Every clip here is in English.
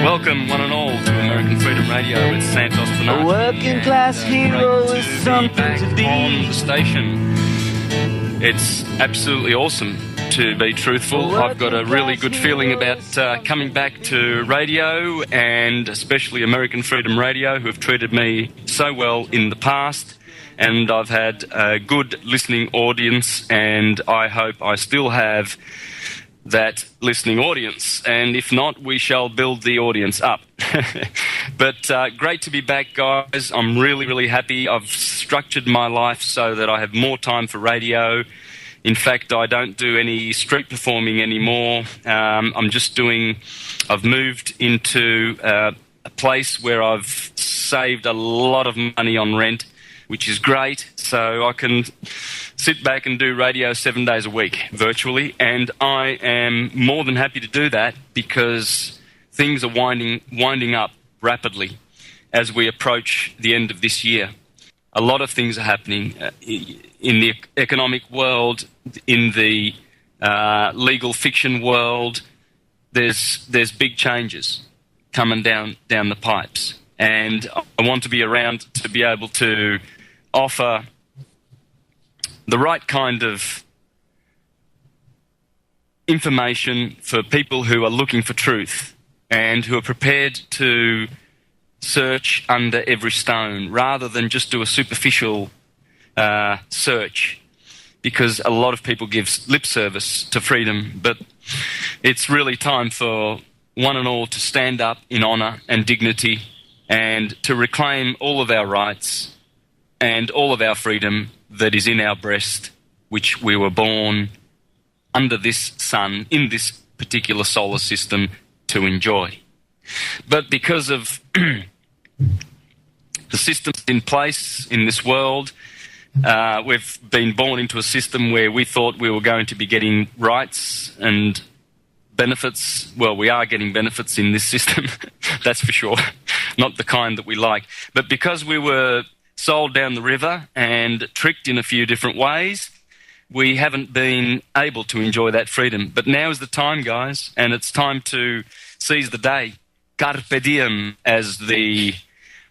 Welcome, one and all, to American Freedom Radio. It's Santos Bonacci. A working class hero is something to be on the station. It's absolutely awesome to be truthful. I've got a really good feeling about coming back to radio, and especially American Freedom Radio, who have treated me so well in the past. And I've had a good listening audience, and I hope I still have that listening audience, and if not, we shall build the audience up. But great to be back, guys. I'm really happy. I've structured my life so that I have more time for radio. In fact, I don't do any street performing anymore. I've moved into a place where I've saved a lot of money on rent, which is great, so I can sit back and do radio 7 days a week, virtually, and I am more than happy to do that because things are winding up rapidly as we approach the end of this year. A lot of things are happening in the economic world, in the legal fiction world. There's big changes coming down the pipes, and I want to be around to be able to offer the right kind of information for people who are looking for truth and who are prepared to search under every stone rather than just do a superficial search, because a lot of people give lip service to freedom, but it's really time for one and all to stand up in honour and dignity and to reclaim all of our rights and all of our freedom that is in our breast, which we were born under this sun, in this particular solar system, to enjoy. But because of the systems in place in this world, we've been born into a system where we thought we were going to be getting rights and benefits. Well, we are getting benefits in this system, that's for sure. Not the kind that we like. But because we were sold down the river and tricked in a few different ways, we haven't been able to enjoy that freedom. But now is the time, guys, and it's time to seize the day. Carpe diem, as the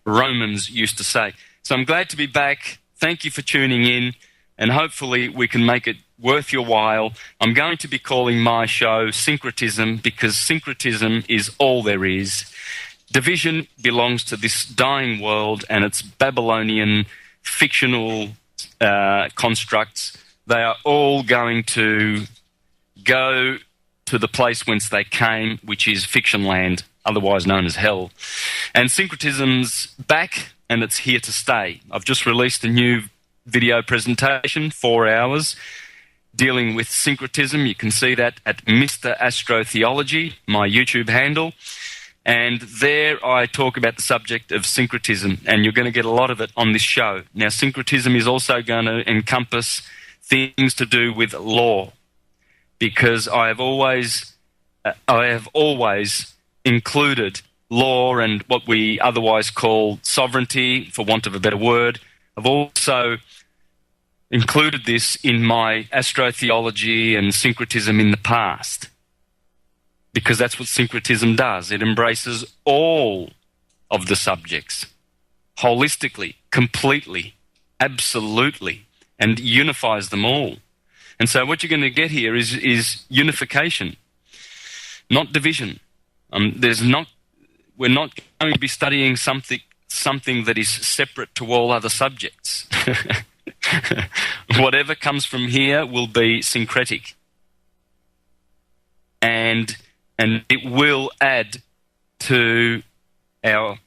Romans used to say. So I'm glad to be back. Thank you for tuning in, and hopefully we can make it worth your while. I'm going to be calling my show Syncretism, because syncretism is all there is. Division belongs to this dying world and its Babylonian fictional constructs. They are all going to go to the place whence they came, which is fiction land, otherwise known as hell. And syncretism's back, and it's here to stay. I've just released a new video presentation, 4 hours, dealing with syncretism. You can see that at Mr. Astrotheology, my YouTube handle. And there I talk about the subject of syncretism, and you're going to get a lot of it on this show. Now, syncretism is also going to encompass things to do with law, because I have always included law and what we otherwise call sovereignty, for want of a better word. I've also included this in my astrotheology and syncretism in the past, because that's what syncretism does. It embraces all of the subjects, holistically, completely, absolutely, and unifies them all. And so what you're going to get here is unification, not division. We're not going to be studying something that is separate to all other subjects. Whatever comes from here will be syncretic. And it will add to our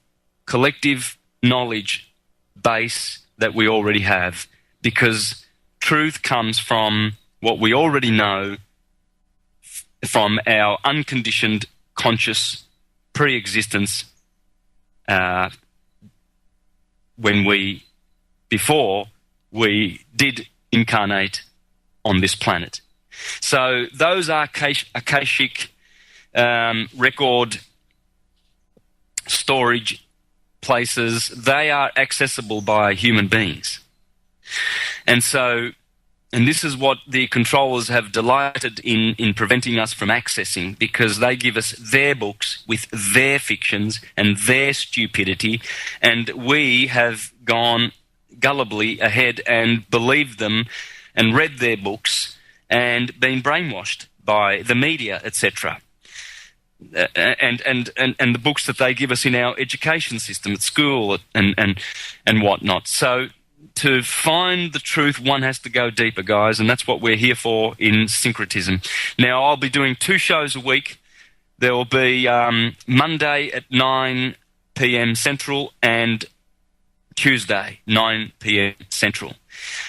collective knowledge base that we already have, because truth comes from what we already know, from our unconditioned conscious pre-existence before we did incarnate on this planet. So those Akashic record storage places, they are accessible by human beings. And so and this is what the controllers have delighted in preventing us from accessing, because they give us their books with their fictions and their stupidity, and we have gone gullibly ahead and believed them and read their books and been brainwashed by the media, etc. And the books that they give us in our education system at school and whatnot. So to find the truth, one has to go deeper, guys, and that's what we're here for in Syncretism. Now, I'll be doing 2 shows a week. There will be Monday at 9 p.m. Central and Tuesday, 9 p.m. Central.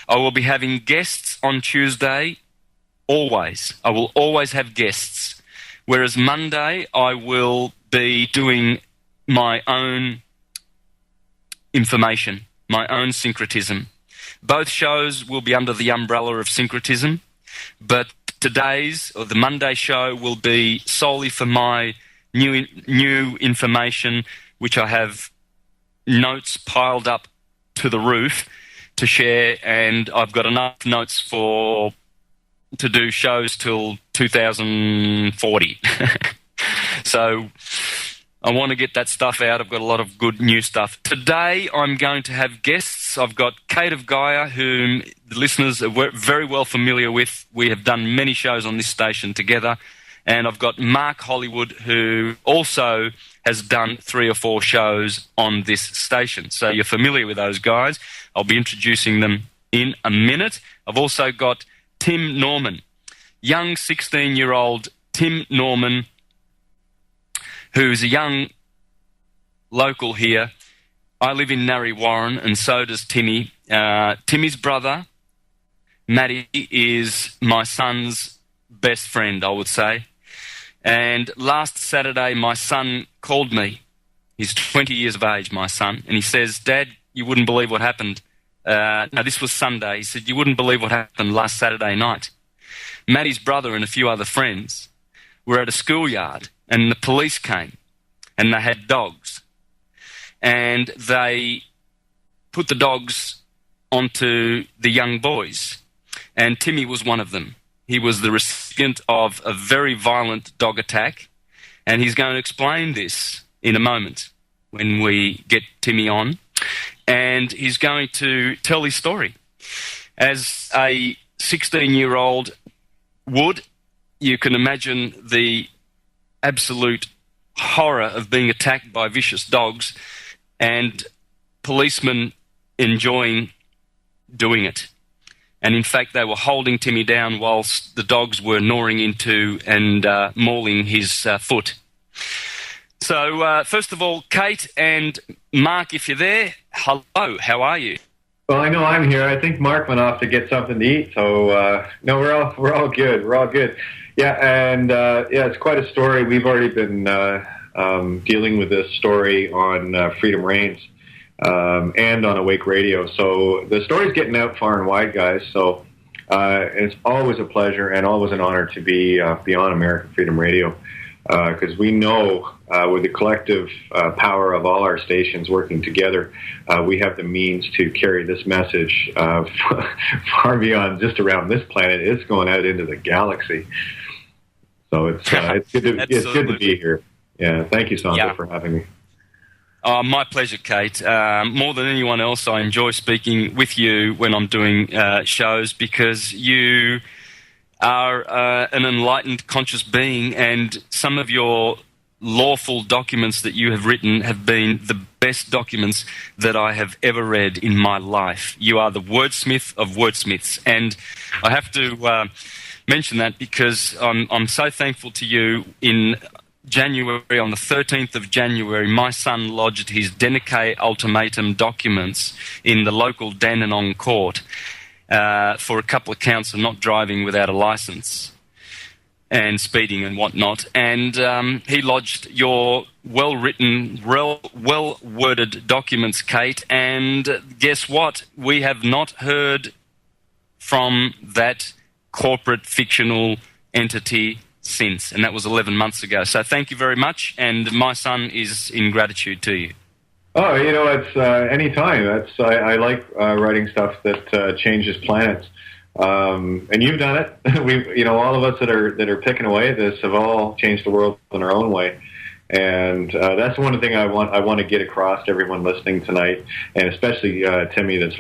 I will be having guests on Tuesday, always. I will always have guests. Whereas Monday, I will be doing my own information, my own syncretism. Both shows will be under the umbrella of syncretism, but today's, or the Monday show, will be solely for my new information, which I have notes piled up to the roof to share, and I've got enough notes to do shows till 2040. So I want to get that stuff out. I've got a lot of good new stuff. Today I'm going to have guests. I've got Kate of Gaia, whom the listeners are very well familiar with. We have done many shows on this station together. And I've got Mark Hollywood, who also has done 3 or 4 shows on this station. So you're familiar with those guys. I'll be introducing them in a minute. I've also got Tim Norman, young 16-year-old Tim Norman, who's a young local here. I live in Narre Warren, and so does Timmy. Timmy's brother, Matty, is my son's best friend, I would say. And last Saturday, my son called me. He's 20 years of age, my son, and he says, "Dad, you wouldn't believe what happened." No, this was Sunday. He said, "You wouldn't believe what happened last Saturday night." Matty's brother and a few other friends were at a schoolyard, and the police came, and they had dogs. And they put the dogs onto the young boys, and Timmy was one of them. He was the recipient of a very violent dog attack, and he's going to explain this in a moment when we get Timmy on, and he's going to tell his story. As a 16-year-old would, you can imagine the absolute horror of being attacked by vicious dogs and policemen enjoying doing it. And in fact, they were holding Timmy down whilst the dogs were gnawing into and mauling his foot. So, first of all, Kate and Mark, if you're there, hello, how are you? Well, I know I'm here. I think Mark went off to get something to eat, so no, we're all good. We're all good. Yeah, and yeah, it's quite a story. We've already been dealing with this story on Freedom Reigns. And on Awake Radio. So the story's getting out far and wide, guys. So it's always a pleasure and always an honor to be on American Freedom Radio, because we know with the collective power of all our stations working together, we have the means to carry this message far beyond just around this planet. It's going out into the galaxy. So it's good to be here. Yeah, thank you, Santos, for having me. My pleasure, Kate. More than anyone else, I enjoy speaking with you when I'm doing shows, because you are an enlightened, conscious being, and some of your lawful documents that you have written have been the best documents that I have ever read in my life. You are the wordsmith of wordsmiths, and I have to mention that because I'm so thankful to you. In January, on the 13th of January, my son lodged his Denique ultimatum documents in the local Dandenong court for a couple of counts of not driving without a license and speeding and whatnot. And he lodged your well-written, well-worded documents, Kate, and guess what? We have not heard from that corporate fictional entity since, and that was 11 months ago. So thank you very much, and my son is in gratitude to you. Oh, you know, it's any time. I like writing stuff that changes planets. And you've done it. We, all of us that are picking away at this have all changed the world in our own way. And that's one thing I want to get across to everyone listening tonight, and especially Timmy that's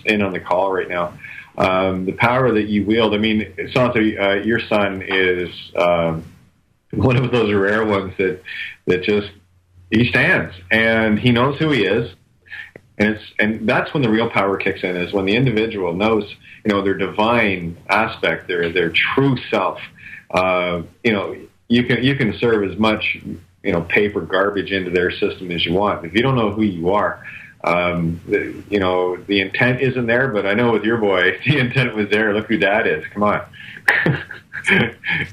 in on the call right now. The power that you wield. I mean, Santo, your son is one of those rare ones that just he stands and he knows who he is, and that's when the real power kicks in. Is when the individual knows, their divine aspect, their true self. You can serve as much paper garbage into their system as you want. If you don't know who you are, the intent isn't there, but I know with your boy, the intent was there. Look who Dad is. Come on.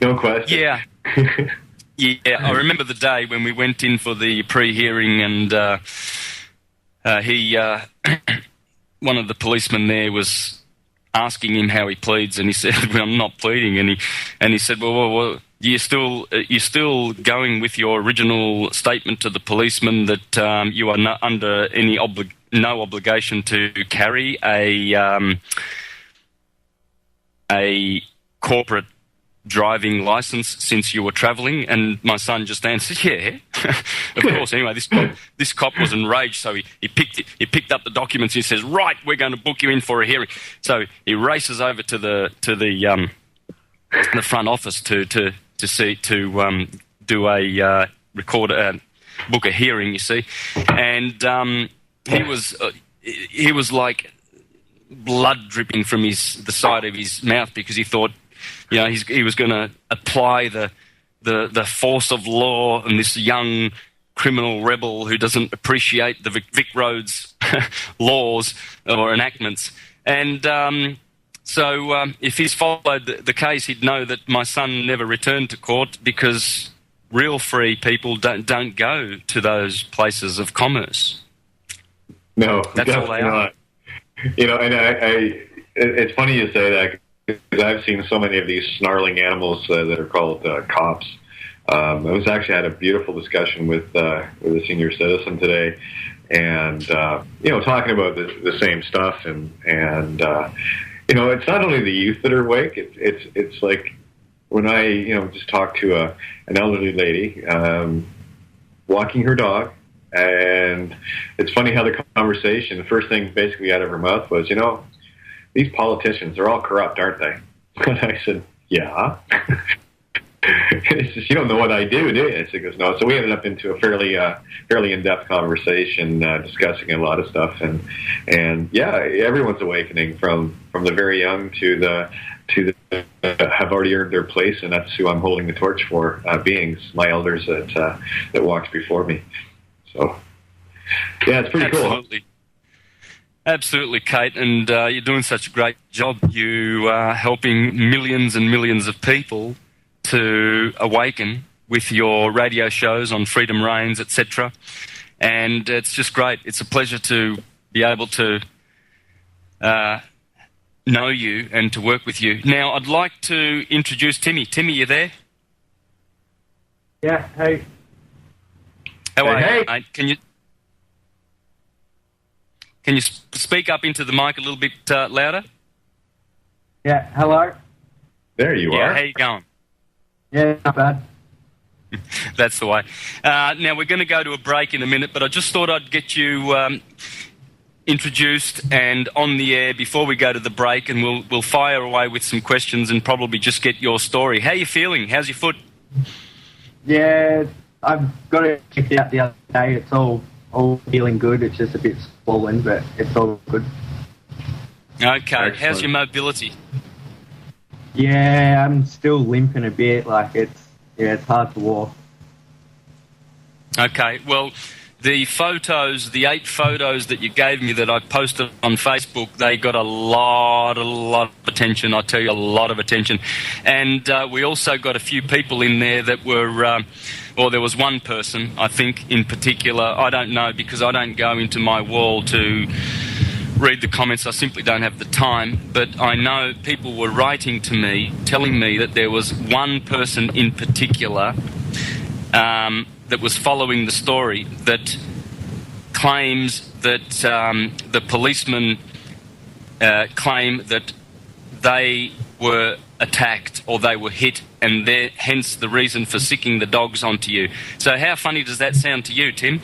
No question. Yeah. Yeah, I remember the day when we went in for the pre-hearing, and one of the policemen there was asking him how he pleads, and he said, "Well, I'm not pleading," and he said, "Well, you're still going with your original statement to the policeman that you are not under any no obligation to carry a corporate driving license since you were travelling?" And my son just answered, "Yeah, of course." Anyway, this cop was enraged, so he picked up the documents. And he says, "Right, we're going to book you in for a hearing." So he races over to the front office to do a book a hearing. You see, and he was like blood dripping from the side of his mouth, because he thought, he was going to apply the force of law on this young criminal rebel who doesn't appreciate the Vic Roads laws or enactments. And so if he's followed the case, he'd know that my son never returned to court, because real free people don't go to those places of commerce. No, that's all they are. And it's funny you say that, because I've seen so many of these snarling animals that are called cops. I was actually had a beautiful discussion with a senior citizen today, and talking about the same stuff, and it's not only the youth that are awake. It's like when I just talked to an elderly lady walking her dog, and it's funny how the conversation, the first thing basically out of her mouth was, these politicians are all corrupt, aren't they? And I said, yeah. It's just, you don't know what I do you? She goes, no. So we ended up into a fairly in-depth conversation, discussing a lot of stuff, and yeah, everyone's awakening from the very young to the have already earned their place, and that's who I'm holding the torch for, beings, my elders that walked before me. So yeah, it's pretty cool. Absolutely, Kate, and you're doing such a great job. You are helping millions and millions of people to awaken with your radio shows on Freedom Reigns, etc. And it's just great. It's a pleasure to be able to know you and to work with you. Now, I'd like to introduce Timmy. Timmy, you there? Yeah, hey. How are you, mate? Can you speak up into the mic a little bit louder? Yeah, hello? There you are. How you going? Yeah, not bad. That's the way. Now, we're going to go to a break in a minute, but I just thought I'd get you introduced and on the air before we go to the break, and we'll fire away with some questions and probably just get your story. How are you feeling? How's your foot? Yeah, I've got it checked out the other day. It's all feeling good. It's just a bit swollen, but it's all good. Okay. Excellent. How's your mobility? Yeah, I'm still limping a bit. Like it's hard to walk. Okay. Well, the 8 photos that you gave me that I posted on Facebook, they got a lot of attention. I tell you, a lot of attention. And we also got a few people in there that were, there was one person, I think, in particular. I don't know, because I don't go into my wall to read the comments. I simply don't have the time. But I know people were writing to me, telling me that there was one person in particular that was following the story that claims that the policemen claim that they were attacked or they were hit, and hence the reason for sicking the dogs onto you. So how funny does that sound to you, Tim?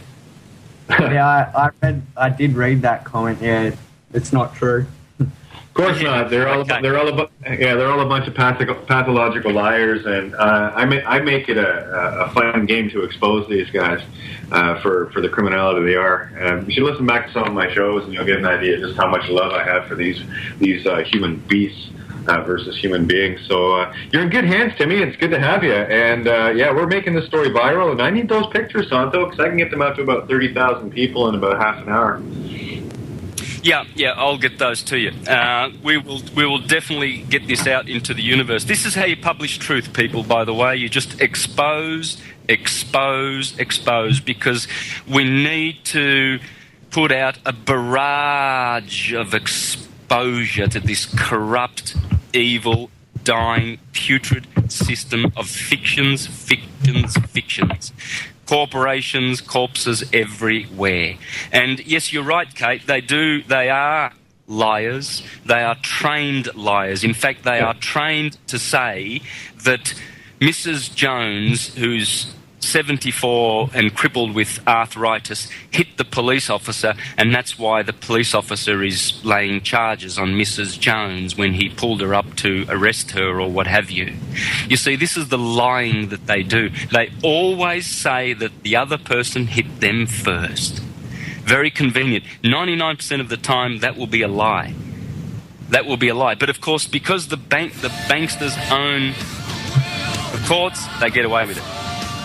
Yeah, I did read that comment. Yeah, it's not true. Of course not. They're all a bunch of pathological liars, and I make it a fun game to expose these guys for the criminality they are. You should listen back to some of my shows, and you'll get an idea just how much love I have for these human beasts versus human beings. So you're in good hands, Timmy. It's good to have you. And we're making this story viral, and I need those pictures, Santo, because I can get them out to about 30,000 people in about half an hour. Yeah, I'll get those to you. We will definitely get this out into the universe. This is how you publish truth, people, by the way. You just expose, because we need to put out a barrage of exposure to this corrupt, evil, dying, putrid system of fictions. Corporations, corpses everywhere. And yes, you're right, Kate, they are liars. They are trained liars. In fact, they are trained to say that Mrs. Jones, who's 74 and crippled with arthritis, hit the police officer, and that's why the police officer is laying charges on Mrs. Jones when he pulled her up to arrest her or what have you. You see, this is the lying that they do. They always say that the other person hit them first. Very convenient. 99% of the time, that will be a lie. That will be a lie. But of course, because the banksters own the courts, they get away with it.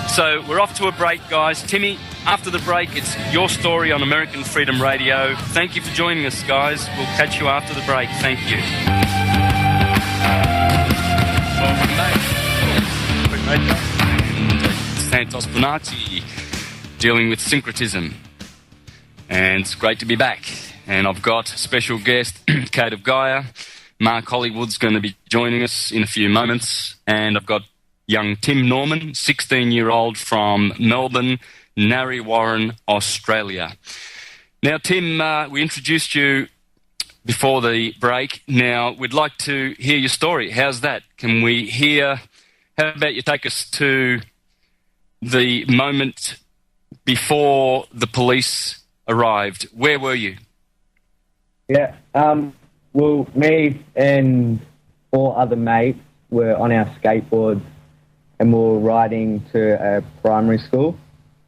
So we're off to a break, guys. Timmy, after the break, it's your story on American Freedom Radio. Thank you for joining us, guys. We'll catch you after the break. Thank you. Welcome back. Santos Bonacci, dealing with syncretism. And it's great to be back. And I've got special guest, Kate of Gaia. Mark Hollywood's going to be joining us in a few moments. And I've got young Tim Norman, 16-year-old from Melbourne, Narre Warren, Australia. Now, Tim, we introduced you before the break. Now, we'd like to hear your story. How's that? Can we hear... How about you take us to the moment before the police arrived? Where were you? Yeah, well, me and 4 other mates were on our skateboards, and we were riding to a primary school,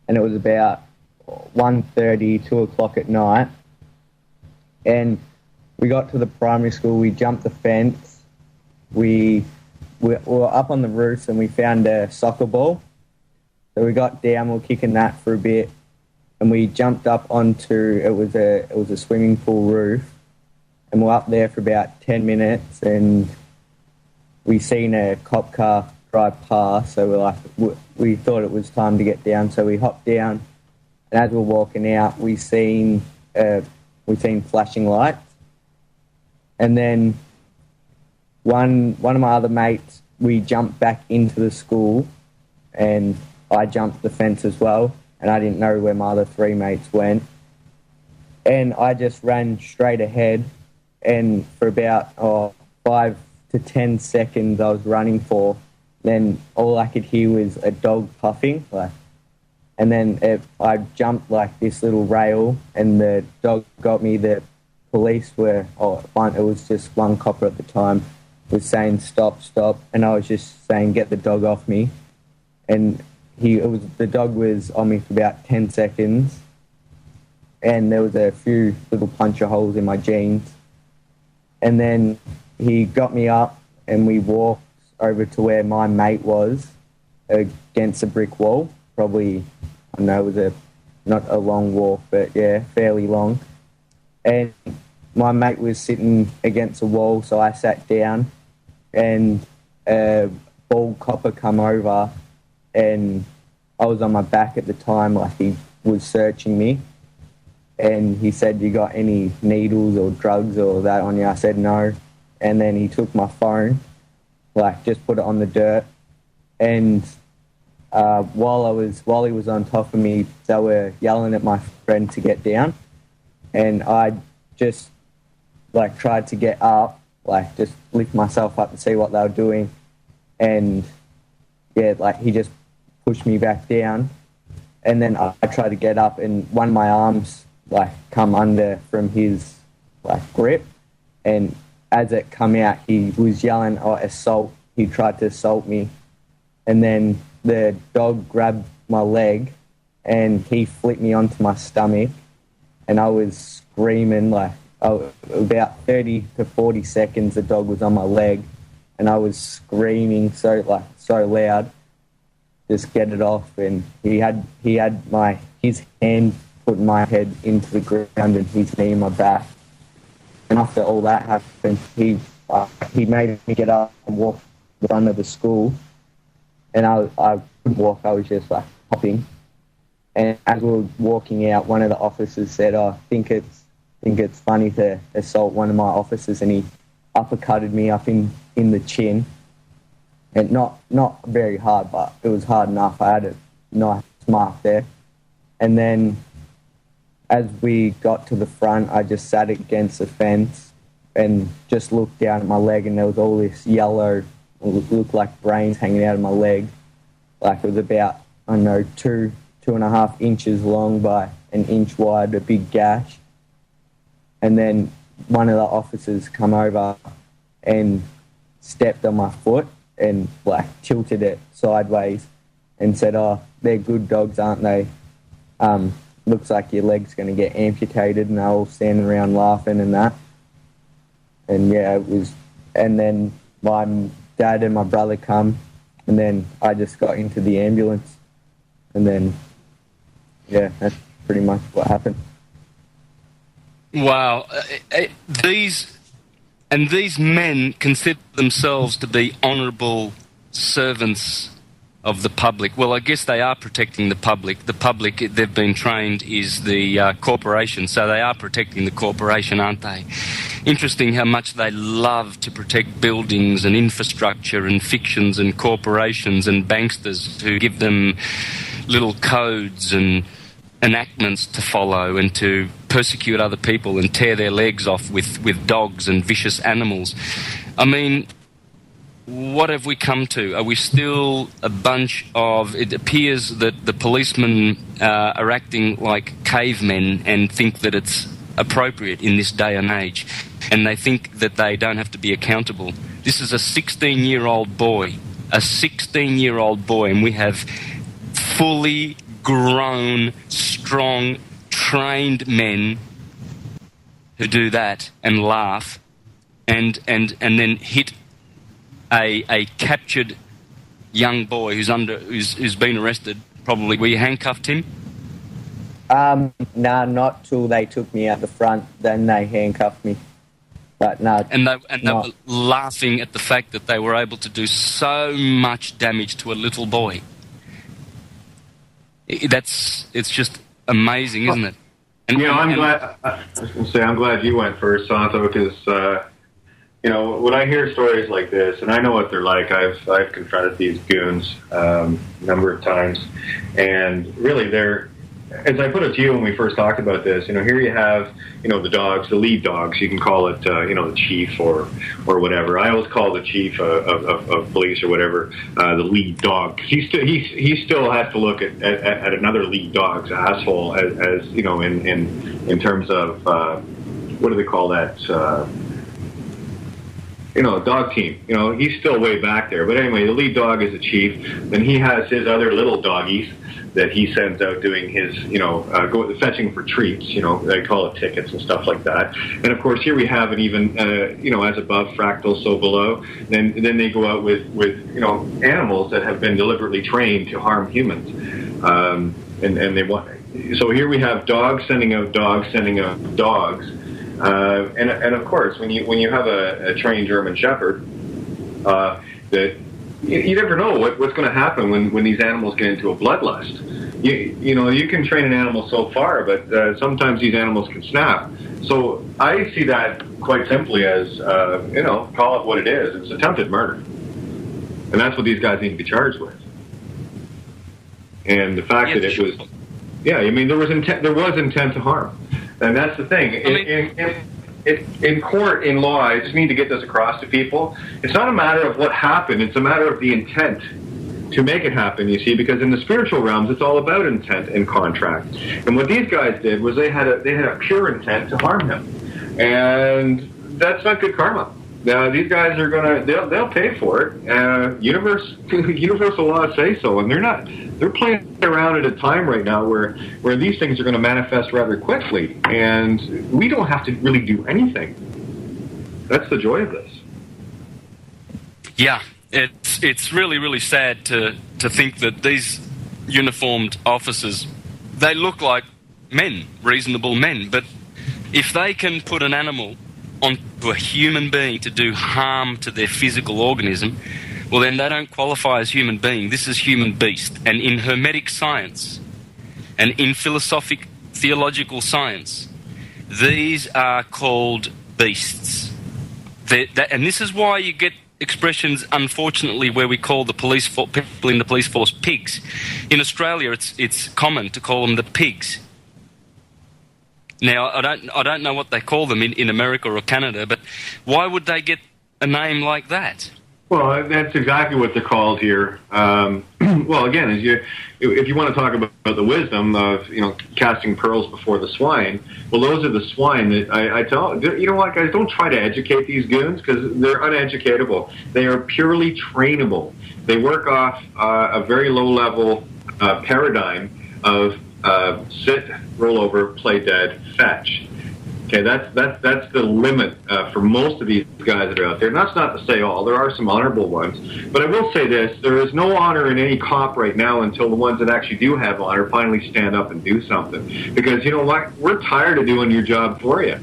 and it was about 1:30, 2 o'clock at night. And we got to the primary school, we jumped the fence, we were up on the roof, and we found a soccer ball. So we got down, we were kicking that for a bit, and we jumped up onto, it was a swimming pool roof, and we were up there for about 10 minutes, and we seen a cop car drive past, so we thought it was time to get down, so we hopped down, and as we were walking out, we seen flashing lights, and then one of my other mates, we jumped back into the school, and I jumped the fence as well, and I didn't know where my other 3 mates went, and I just ran straight ahead, and for about 5 to 10 seconds I was running for. Then all I could hear was a dog puffing, and then I jumped like this little rail, and the dog got me. The police were, it was just one copper at the time, was saying stop, and I was just saying get the dog off me, and the dog was on me for about 10 seconds, and there was a few little puncture holes in my jeans, and then he got me up, and we walked over to where my mate was against a brick wall. Probably, I know it was not a long walk, but yeah, fairly long. And my mate was sitting against a wall, so I sat down, and a bald copper come over, and I was on my back at the time, like he was searching me, and he said, "You got any needles or drugs or that on you?" I said no, and then he took my phone, just put it on the dirt, and while he was on top of me, they were yelling at my friend to get down, and I just tried to get up, like, just lift myself up to see what they were doing. And, yeah, like, he just pushed me back down. And then I tried to get up, and one of my arms, like, come under from his, like, grip. And as it come out, he was yelling, "Oh, assault." He tried to assault me. And then the dog grabbed my leg, and he flipped me onto my stomach. And I was screaming, like, about 30 to 40 seconds the dog was on my leg. And I was screaming so loud, just get it off. And he had his hand put my head into the ground and his knee in my back. And after all that happened, he made me get up and walk the front of the school. And I couldn't walk, I was just, like, hopping. And as we were walking out, one of the officers said, "I think it's funny to assault one of my officers," and he uppercutted me up in the chin. And not very hard, but it was hard enough. I had a nice mark there. And then as we got to the front, I just sat against the fence and just looked down at my leg, and there was all this yellow, it looked like brains hanging out of my leg. Like, it was about, I don't know, 2.5 inches long by an inch wide, a big gash. And then one of the officers come over and stepped on my foot and, like, tilted it sideways and said, "Oh, they're good dogs, aren't they? Looks like your leg's going to get amputated." And they're all standing around laughing and that. And, yeah, it was... And then my dad and my brother come, and then I just got into the ambulance. And then, yeah, that's pretty much what happened. Wow. These men consider themselves to be honourable servants of the public. Well, I guess they are protecting the public. The public, they've been trained, is the corporation, so they are protecting the corporation, aren't they? Interesting how much they love to protect buildings and infrastructure and fictions and corporations and banksters who give them little codes and enactments to follow and to persecute other people and tear their legs off with dogs and vicious animals. I mean, what have we come to? Are we still a bunch of... It appears that the policemen are acting like cavemen and think that it's appropriate in this day and age, and they think that they don't have to be accountable. This is a 16-year-old boy, and we have fully grown, strong, trained men who do that and laugh and then hit a captured young boy who's been arrested. Probably, were you handcuffed him? Nah, not till they took me out the front. Then they handcuffed me. But no. And they were laughing at the fact that they were able to do so much damage to a little boy. It's just amazing, isn't it? And, I'm glad. I was going to say, I'm glad you went first, Santo, because when I hear stories like this, and I know what they're like. I've confronted these goons a number of times, and really, they're, as I put it to you when we first talked about this. Here you have the dogs, the lead dogs. You can call it the chief or whatever. I always call the chief of police or whatever the lead dog. He still has to look at another lead dog's asshole as in terms of what do they call that? Dog team. He's still way back there. But anyway, the lead dog is the chief. Then he has his other little doggies that he sends out doing his, fetching for treats. They call it tickets and stuff like that. And of course, here we have an even, as above, fractal, so below. Then they go out with animals that have been deliberately trained to harm humans, and they want. So here we have dogs sending out dogs sending out dogs. And of course, when you have a trained German Shepherd, that you never know what's going to happen when these animals get into a bloodlust. You can train an animal so far, but sometimes these animals can snap. So I see that quite simply as call it what it is. It's attempted murder, and that's what these guys need to be charged with. And the fact that it was, there was intent to harm. And that's the thing. in court, in law, I just need to get this across to people. It's not a matter of what happened. It's a matter of the intent to make it happen, you see, because in the spiritual realms, it's all about intent and contract. And what these guys did was they had a pure intent to harm him. And that's not good karma. Now, these guys are they'll pay for it. Universal laws say so, and they're playing around at a time right now where these things are going to manifest rather quickly, and we don't have to really do anything. That's the joy of this. Yeah, it's really, really sad to think that these uniformed officers, they look like men, reasonable men, but if they can put an animal onto a human being to do harm to their physical organism, well, then they don't qualify as human being. This is human beast. And in Hermetic science and in theological science, these are called beasts. And this is why you get expressions, unfortunately, where we call the people in the police force pigs. In Australia, it's common to call them the pigs. Now, I don't know what they call them in America or Canada, but why would they get a name like that? Well, that's exactly what they're called here. Well, again, if you want to talk about the wisdom of casting pearls before the swine, well, those are the swine that I tell you know what, guys, don't try to educate these goons because they're uneducatable. They are purely trainable. They work off a very low level paradigm of sit, roll over, play dead, fetch. Okay, that's the limit for most of these guys that are out there. And that's not to say all. There are some honorable ones. But I will say this, there is no honor in any cop right now until the ones that actually do have honor finally stand up and do something. Because you know what? We're tired of doing your job for you.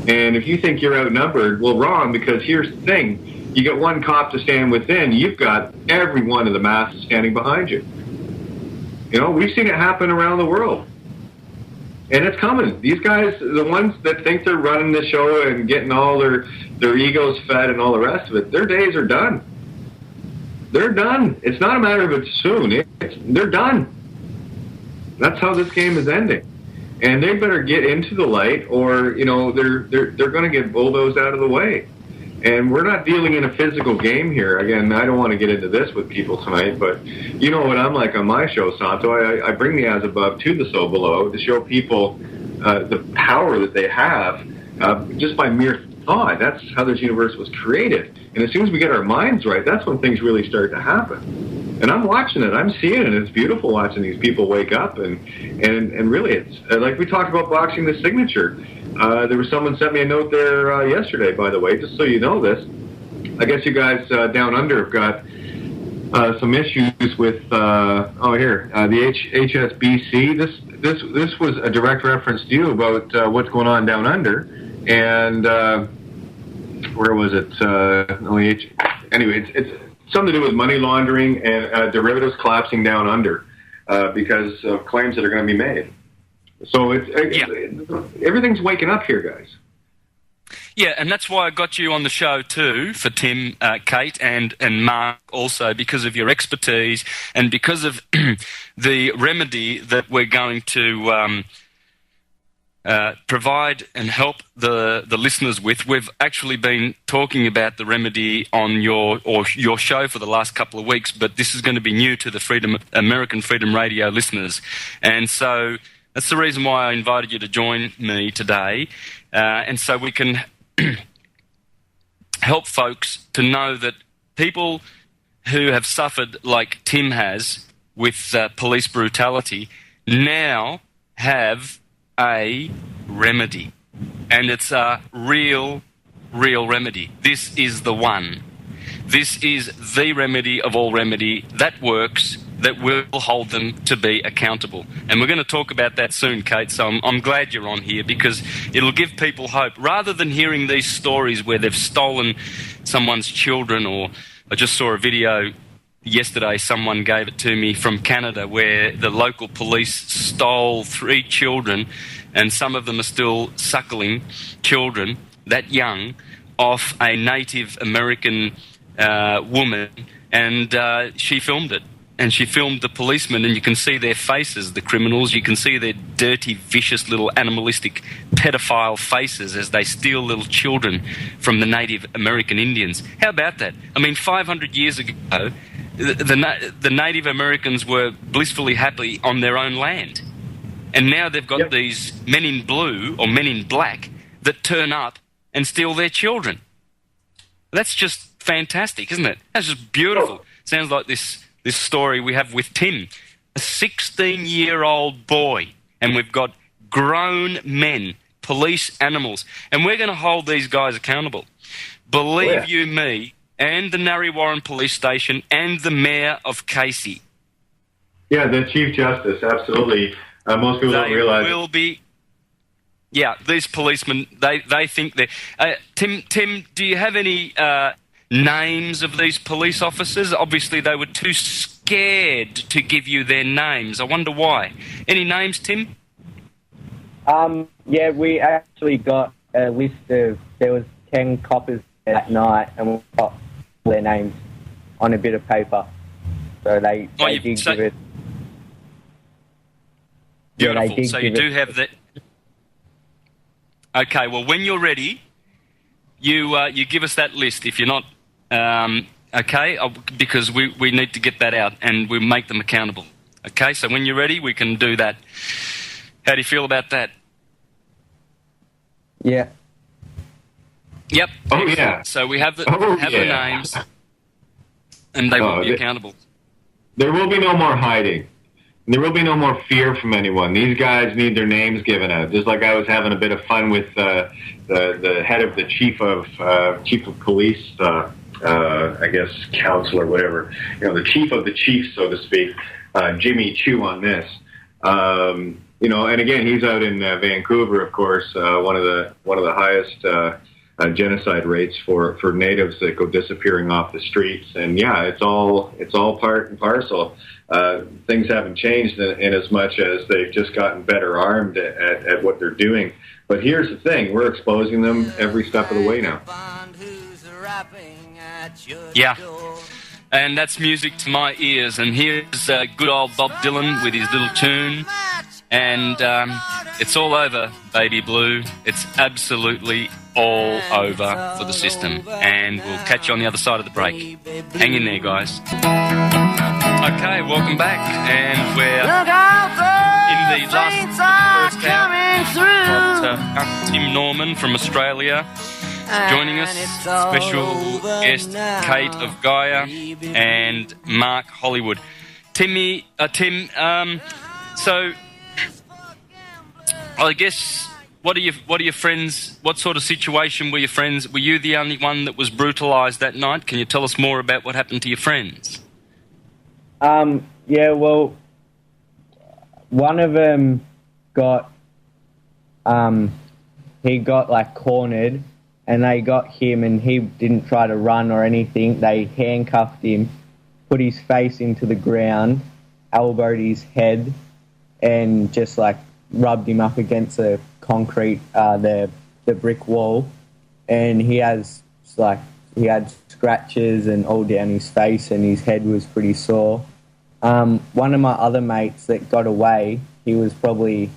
And if you think you're outnumbered, well, wrong, because here's the thing. You get one cop to stand within, you've got every one of the masses standing behind you. We've seen it happen around the world. And it's coming. These guys, the ones that think they're running the show and getting all their egos fed and all the rest of it, their days are done. They're done. It's not a matter of it's soon. They're done. That's how this game is ending. And they better get into the light or, they're going to get bulldozed out of the way. And we're not dealing in a physical game here. Again, I don't want to get into this with people tonight, but you know what I'm like on my show, Santo. I bring the as above to the so below to show people the power that they have just by mere thought. That's how this universe was created. And as soon as we get our minds right, that's when things really start to happen. And I'm watching it. I'm seeing it. It's beautiful watching these people wake up. And really, it's like we talked about boxing the signature. There was someone sent me a note there yesterday, by the way, just so you know this. I guess you guys down under have got some issues with the HSBC. This was a direct reference to you about what's going on down under, and where was it? Anyway, it's something to do with money laundering and derivatives collapsing down under because of claims that are going to be made. So everything's waking up here, guys. Yeah, and that's why I got you on the show too, for Tim, Kate, and Mark also, because of your expertise and because of the remedy that we're going to provide and help the listeners with. We've actually been talking about the remedy on your show for the last couple of weeks, but this is going to be new to the American Freedom Radio listeners, and so that's the reason why I invited you to join me today, and so we can help folks to know that people who have suffered, like Tim has, with police brutality, now have a remedy. And it's a real remedy. This is the one. This is the remedy of all remedy that works, that will hold them to be accountable. And we're going to talk about that soon, Kate, so I'm glad you're on here because it'll give people hope. Rather than hearing these stories where they've stolen someone's children, or I just saw a video yesterday, someone gave it to me from Canada, where the local police stole 3 children, and some of them are still suckling children, that young, off a Native American woman, and she filmed it. and she filmed the policemen, and you can see their faces, the criminals. You can see their dirty, vicious, little animalistic, pedophile faces as they steal little children from the Native American Indians. How about that? I mean, 500 years ago, the Native Americans were blissfully happy on their own land. And now they've got these men in blue or men in black that turn up and steal their children. That's just fantastic, isn't it? That's just beautiful. Sounds like this story we have with Tim, a 16-year-old boy, and we've got grown men, police animals, and we're going to hold these guys accountable. Believe you me, and the Narre Warren Police Station and the Mayor of Casey. Yeah, the Chief Justice, absolutely. Most people don't realize. Will be. Yeah, these policemen, they think they're... Tim, do you have any names of these police officers? Obviously, they were too scared to give you their names. I wonder why. Any names, Tim? Yeah, we actually got a list of... There was 10 coppers that night, and we got their names on a bit of paper. So they did give it... Beautiful. Yeah, so you do have that... Okay, well, when you're ready, you give us that list. If you're not... okay, because we need to get that out and we make them accountable. Okay, so when you're ready, we can do that. How do you feel about that? Yeah. Yep. Oh, yeah. So we have the names, and they will be accountable. There will be no more hiding. There will be no more fear from anyone. These guys need their names given out. Just like I was having a bit of fun with the head of the chief of police, I guess council or whatever. You know, the chief of the chiefs, so to speak, Jimmy Chu on this. You know, and again, he's out in Vancouver, of course, one of the highest genocide rates for natives that go disappearing off the streets. And yeah, it's all part and parcel. Things haven't changed in as much as they've just gotten better armed at what they're doing. But here's the thing, we're exposing them every step of the way now. Yeah, and that's music to my ears. And here's good old Bob Dylan with his little tune. And it's all over, Baby Blue. It's absolutely all over for the system. And we'll catch you on the other side of the break. Hang in there, guys. Okay, welcome back. And we're in the first hour. Got Tim Norman from Australia joining us. Special guest Kate of Gaia and Mark Hollywood. Tim, so I guess, what are your friends? What sort of situation were your friends? Were you the only one that was brutalised that night? Can you tell us more about what happened to your friends? Yeah, well, one of them got, he got like cornered, and they got him, and he didn't try to run or anything. They handcuffed him, put his face into the ground, elbowed his head, and just like rubbed him up against the concrete, the brick wall, and he had scratches and all down his face, and his head was pretty sore. One of my other mates that got away, he was probably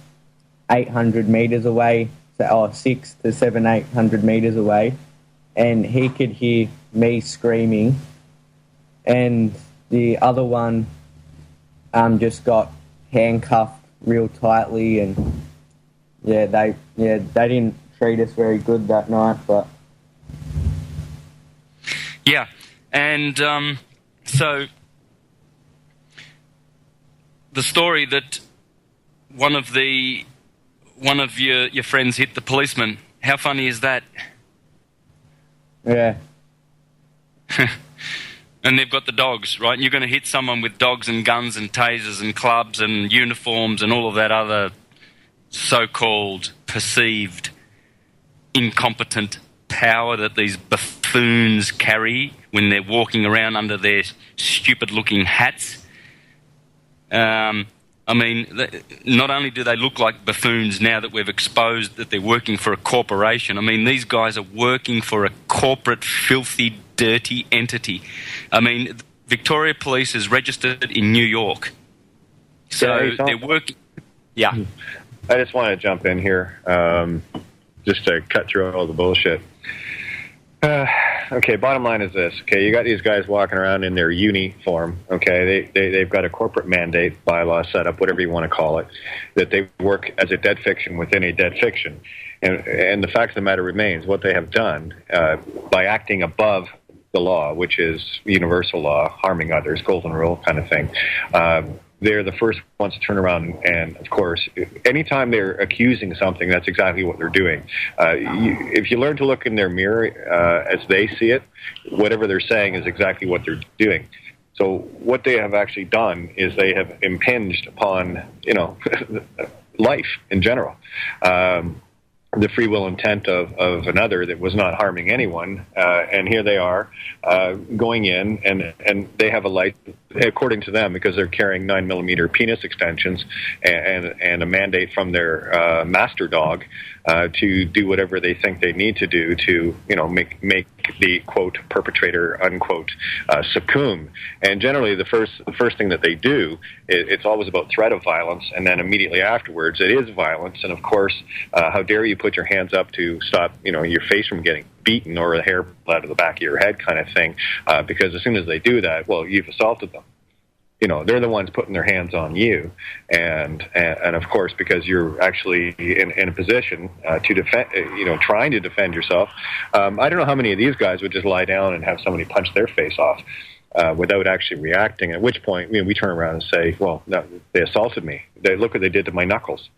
800 metres away, 600 to 800 metres away, and he could hear me screaming, and the other one just got handcuffed real tightly, and they didn't treat us very good that night. But yeah, and so the story that one of your friends hit the policeman, how funny is that? Yeah. And they've got the dogs, right? And you're going to hit someone with dogs and guns and tasers and clubs and uniforms and all of that other so-called perceived incompetent power that these buffoons carry when they're walking around under their stupid-looking hats. I mean, not only do they look like buffoons now that we've exposed that they're working for a corporation, I mean, these guys are working for a corporate, filthy, dirty entity. I mean, Victoria Police is registered in New York. So they're working... Yeah. I just want to jump in here just to cut through all the bullshit. Okay, bottom line is this. Okay, you got these guys walking around in their uniform. Okay, they've got a corporate mandate, bylaw set up, whatever you want to call it, that they work as a dead fiction within a dead fiction. And the fact of the matter remains, what they have done by acting above the law, which is universal law, harming others, golden rule kind of thing, they're the first ones to turn around and, of course, anytime they're accusing something, that's exactly what they're doing. If you learn to look in their mirror as they see it, whatever they're saying is exactly what they're doing. So what they have actually done is they have impinged upon, life in general. The free will intent of another that was not harming anyone, and here they are going in, and they have a light, according to them, because they're carrying 9mm penis extensions and a mandate from their master dog to do whatever they think they need to do to make the quote perpetrator unquote succumb. And generally the first thing that they do, it's always about threat of violence, and then immediately afterwards it is violence. And of course, how dare you put your hands up to stop your face from getting beaten or a hair out of the back of your head kind of thing, because as soon as they do that, well, you've assaulted them. They're the ones putting their hands on you, and of course, because you're actually in a position to defend, trying to defend yourself. I don't know how many of these guys would just lie down and have somebody punch their face off without actually reacting. At which point, we turn around and say, "Well, no, they assaulted me. Look what they did to my knuckles."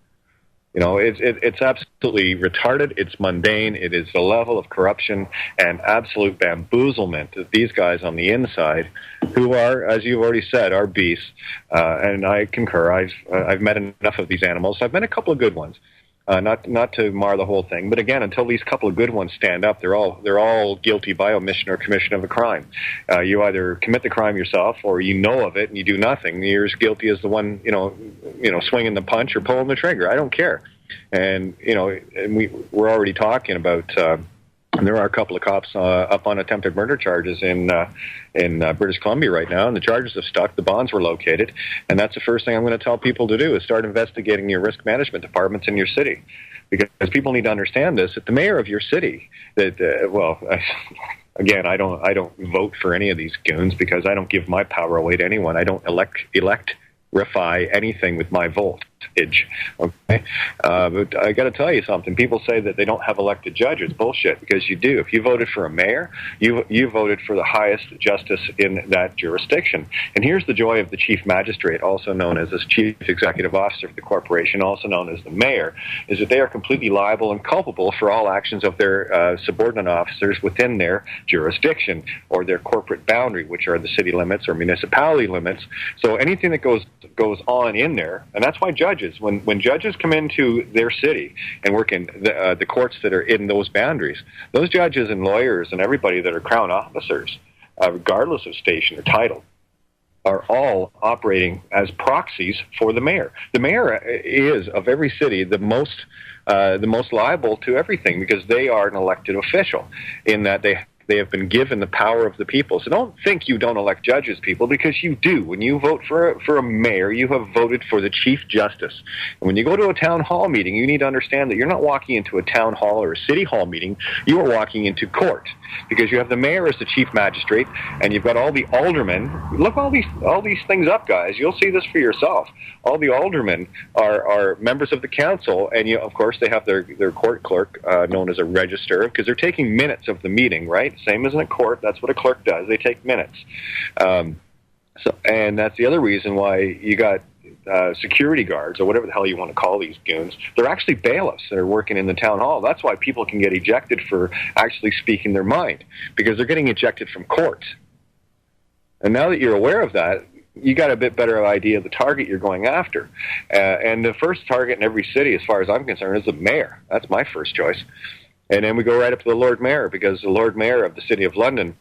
It's absolutely retarded. It's mundane. It is the level of corruption and absolute bamboozlement that these guys on the inside, who are, as you've already said, are beasts. And I concur. I've met enough of these animals. I've met a couple of good ones. Not to mar the whole thing, but again, until these couple of good ones stand up, they're all guilty by omission or commission of a crime. You either commit the crime yourself, or you know of it and you do nothing. You're as guilty as the one swinging the punch or pulling the trigger. I don't care. And we're already talking about. There are a couple of cops up on attempted murder charges in British Columbia right now, and the charges have stuck. The bonds were located, and that's the first thing I'm going to tell people to do is start investigating your risk management departments in your city, because people need to understand this. That the mayor of your city, again, I don't vote for any of these goons because I don't give my power away to anyone. I don't electrify anything with my voltage. Okay, but I got to tell you something. People say that they don't have elected judges. Bullshit, because you do. If you voted for a mayor, you voted for the highest justice in that jurisdiction. And here's the joy of the chief magistrate, also known as the chief executive officer of the corporation, also known as the mayor, is that they are completely liable and culpable for all actions of their subordinate officers within their jurisdiction or their corporate boundary, which are the city limits or municipality limits. So anything that goes on in there, and that's why judges, when judges come into their city and work in the courts that are in those boundaries, those judges and lawyers and everybody that are crown officers, regardless of station or title, are all operating as proxies for the mayor. The mayor is, of every city, the most liable to everything, because they are an elected official in that they have been given the power of the people. So don't think you don't elect judges, people, because you do. When you vote for a mayor, you have voted for the chief justice. And when you go to a town hall meeting, you need to understand that you're not walking into a town hall or a city hall meeting. You are walking into court, because you have the mayor as the chief magistrate, and you've got all the aldermen. Look all these things up, guys. You'll see this for yourself. All the aldermen are members of the council, and of course they have their court clerk, known as a register, because they're taking minutes of the meeting, right? Same as in a court. That's what a clerk does. They take minutes. And that's the other reason why you got security guards, or whatever the hell you want to call these goons. They're actually bailiffs that are working in the town hall. That's why people can get ejected for actually speaking their mind, because they're getting ejected from court. And now that you're aware of that, you got a bit better idea of the target you're going after. And the first target in every city, as far as I'm concerned, is the mayor. That's my first choice. And then we go right up to the Lord Mayor, because the Lord Mayor of the City of London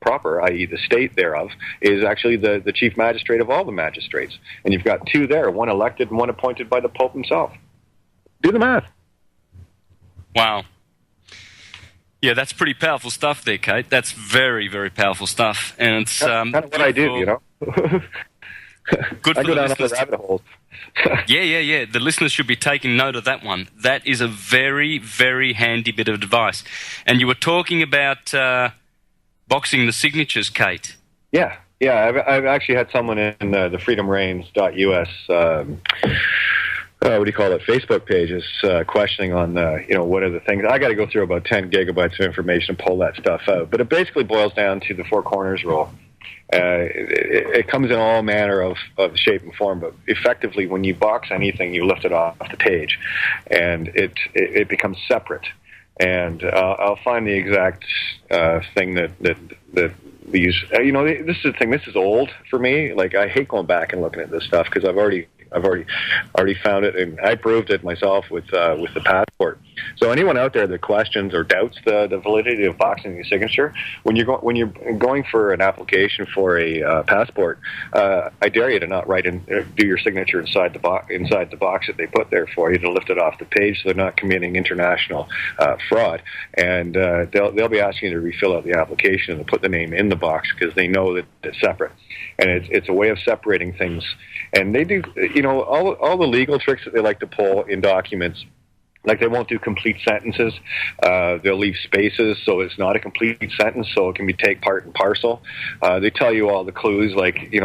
proper, i.e. the state thereof, is actually the chief magistrate of all the magistrates. And you've got two there, one elected and one appointed by the Pope himself. Do the math. Wow. Yeah, that's pretty powerful stuff there, Kate. That's very, very powerful stuff. And it's That's kind of what I do, you know. Good I for go the down all the listeners. rabbit holes. Yeah. The listeners should be taking note of that one. That is a very, very handy bit of advice. And you were talking about boxing the signatures, Kate. Yeah. I've actually had someone in the freedomreigns.us, what do you call it, Facebook pages questioning on, what are the things. I got to go through about 10 gigabytes of information and pull that stuff out. But it basically boils down to the four corners rule. It comes in all manner of shape and form, but effectively when you box anything, you lift it off the page, and it becomes separate. And I'll find the exact thing that we use. This is the thing. This is old for me. Like, I hate going back and looking at this stuff because I've already found it, and I proved it myself with the passport. So anyone out there that questions or doubts the validity of boxing the signature, when you're going for an application for a passport, I dare you to not write and do your signature inside the box that they put there for you, to lift it off the page, so they're not committing international fraud. And they'll be asking you to refill out the application and put the name in the box because they know that it's separate, and it's a way of separating things. And they do, all the legal tricks that they like to pull in documents. Like, they won't do complete sentences. They'll leave spaces, so it's not a complete sentence, so it can be take part and parcel. They tell you all the clues, like, do you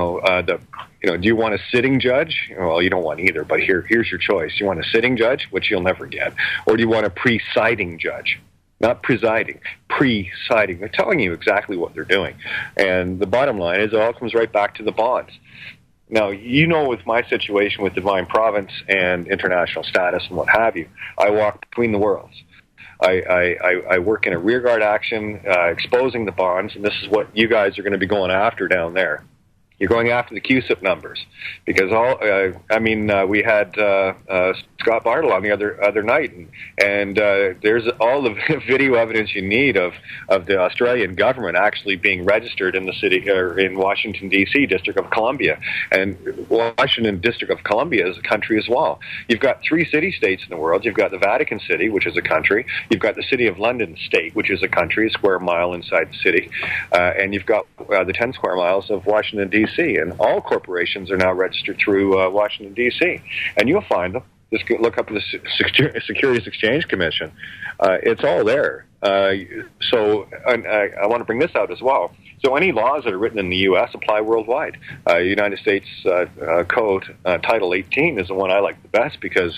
want a sitting judge? Well, you don't want either, but here's your choice. You want a sitting judge, which you'll never get, or do you want a presiding judge? Not presiding, presiding. They're telling you exactly what they're doing. And the bottom line is it all comes right back to the bonds. Now, with my situation with Divine Province and international status and what have you, I walk between the worlds. I work in a rearguard action, exposing the bonds, and this is what you guys are going to be going after down there. You're going after the QSIP numbers because we had Scott Bartle on the other night, and there's all the video evidence you need of the Australian government actually being registered in the city, or in Washington D.C. District of Columbia, and Washington District of Columbia is a country as well. You've got 3 city-states in the world. You've got the Vatican City, which is a country. You've got the City of London State, which is a country, a square mile inside the city, and you've got the 10 square miles of Washington D.C. And all corporations are now registered through Washington, D.C. And you'll find them. Just look up the Securities Exchange Commission. It's all there. So I want to bring this out as well. So any laws that are written in the U.S. apply worldwide. United States Code Title 18 is the one I like the best because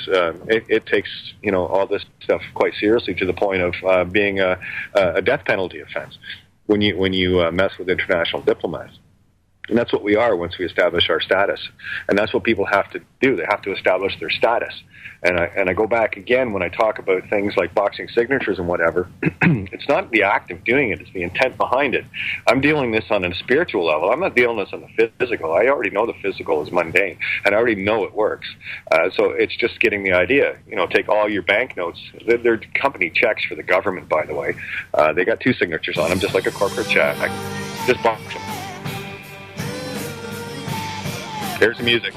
it takes all this stuff quite seriously, to the point of being a death penalty offense when you mess with international diplomats. And that's what we are once we establish our status. And that's what people have to do. They have to establish their status. And I go back again when I talk about things like boxing signatures and whatever. It's not the act of doing it. It's the intent behind it. I'm dealing this on a spiritual level. I'm not dealing this on the physical. I already know the physical is mundane, and I already know it works. So it's just getting the idea. Take all your banknotes. They're company checks for the government, by the way. They got 2 signatures on them, just like a corporate check. Just box them. There's the music.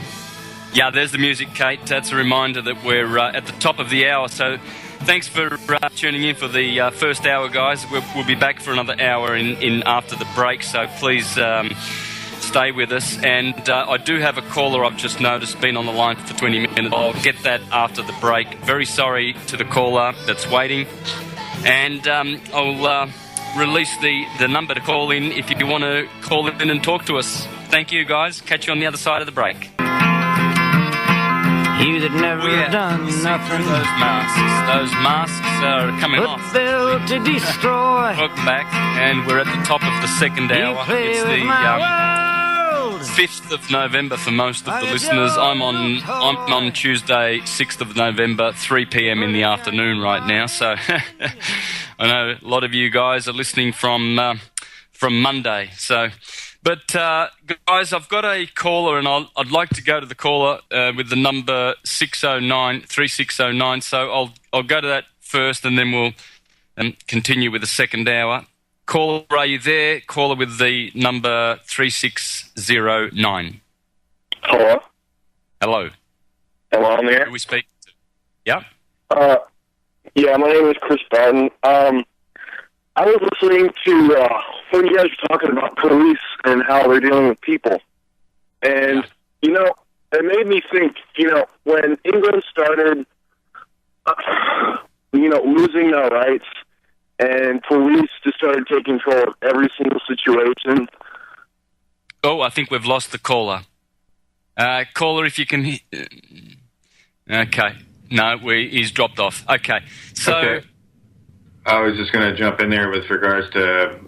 Yeah, there's the music, Kate. That's a reminder that we're at the top of the hour. So thanks for tuning in for the first hour, guys. We'll be back for another hour in after the break. So please stay with us. And I do have a caller I've just noticed been on the line for 20 minutes. I'll get that after the break. Very sorry to the caller that's waiting. And I'll release the number to call in if you want to call in and talk to us. Thank you, guys. Catch you on the other side of the break. You that never done nothing. Those masks are coming off. Built to destroy. Welcome back, and we're at the top of the second hour. It's the 5th of November for most of the listeners. I'm on Tuesday, 6th of November, 3 p.m. in the afternoon right now. So I know a lot of you guys are listening from Monday. So. But, guys, I've got a caller, and I'd like to go to the caller with the number 609-3609. So I'll go to that first, and then we'll continue with the second hour. Caller, are you there? Caller with the number 3609. Hello? Hello. Hello, I'm here. Who are we speaking to? Yeah? Yeah, my name is Chris Barton. I was listening to when you guys were talking about police and how they're dealing with people. And, you know, it made me think, you know, when England started, you know, losing their rights and police just started taking control of every single situation. Oh, I think we've lost the caller. Caller, if you can... Okay. No, he's dropped off. Okay. So... Okay. I was just going to jump in there with regards to,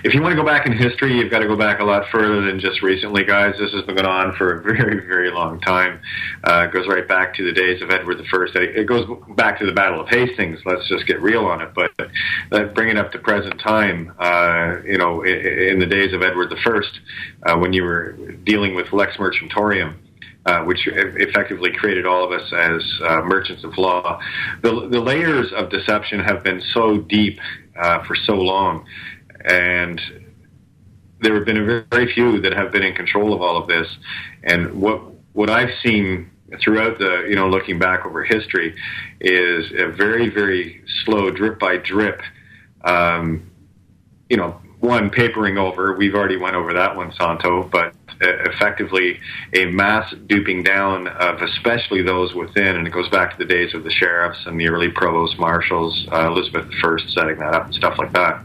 if you want to go back in history, you've got to go back a lot further than just recently, guys. This has been going on for a very, very long time. It goes right back to the days of Edward I. It goes back to the Battle of Hastings. Let's just get real on it. But bring it up to present time, you know, in the days of Edward I, when you were dealing with Lex Mercentorium, which effectively created all of us as merchants of law. The layers of deception have been so deep for so long, and there have been very few that have been in control of all of this. And what I've seen throughout the, you know, looking back over history, is a very, very slow, drip by drip, you know, one, papering over. We've already went over that one, Santo, but effectively a mass duping down of especially those within, and it goes back to the days of the sheriffs and the early provost marshals, Elizabeth I setting that up and stuff like that.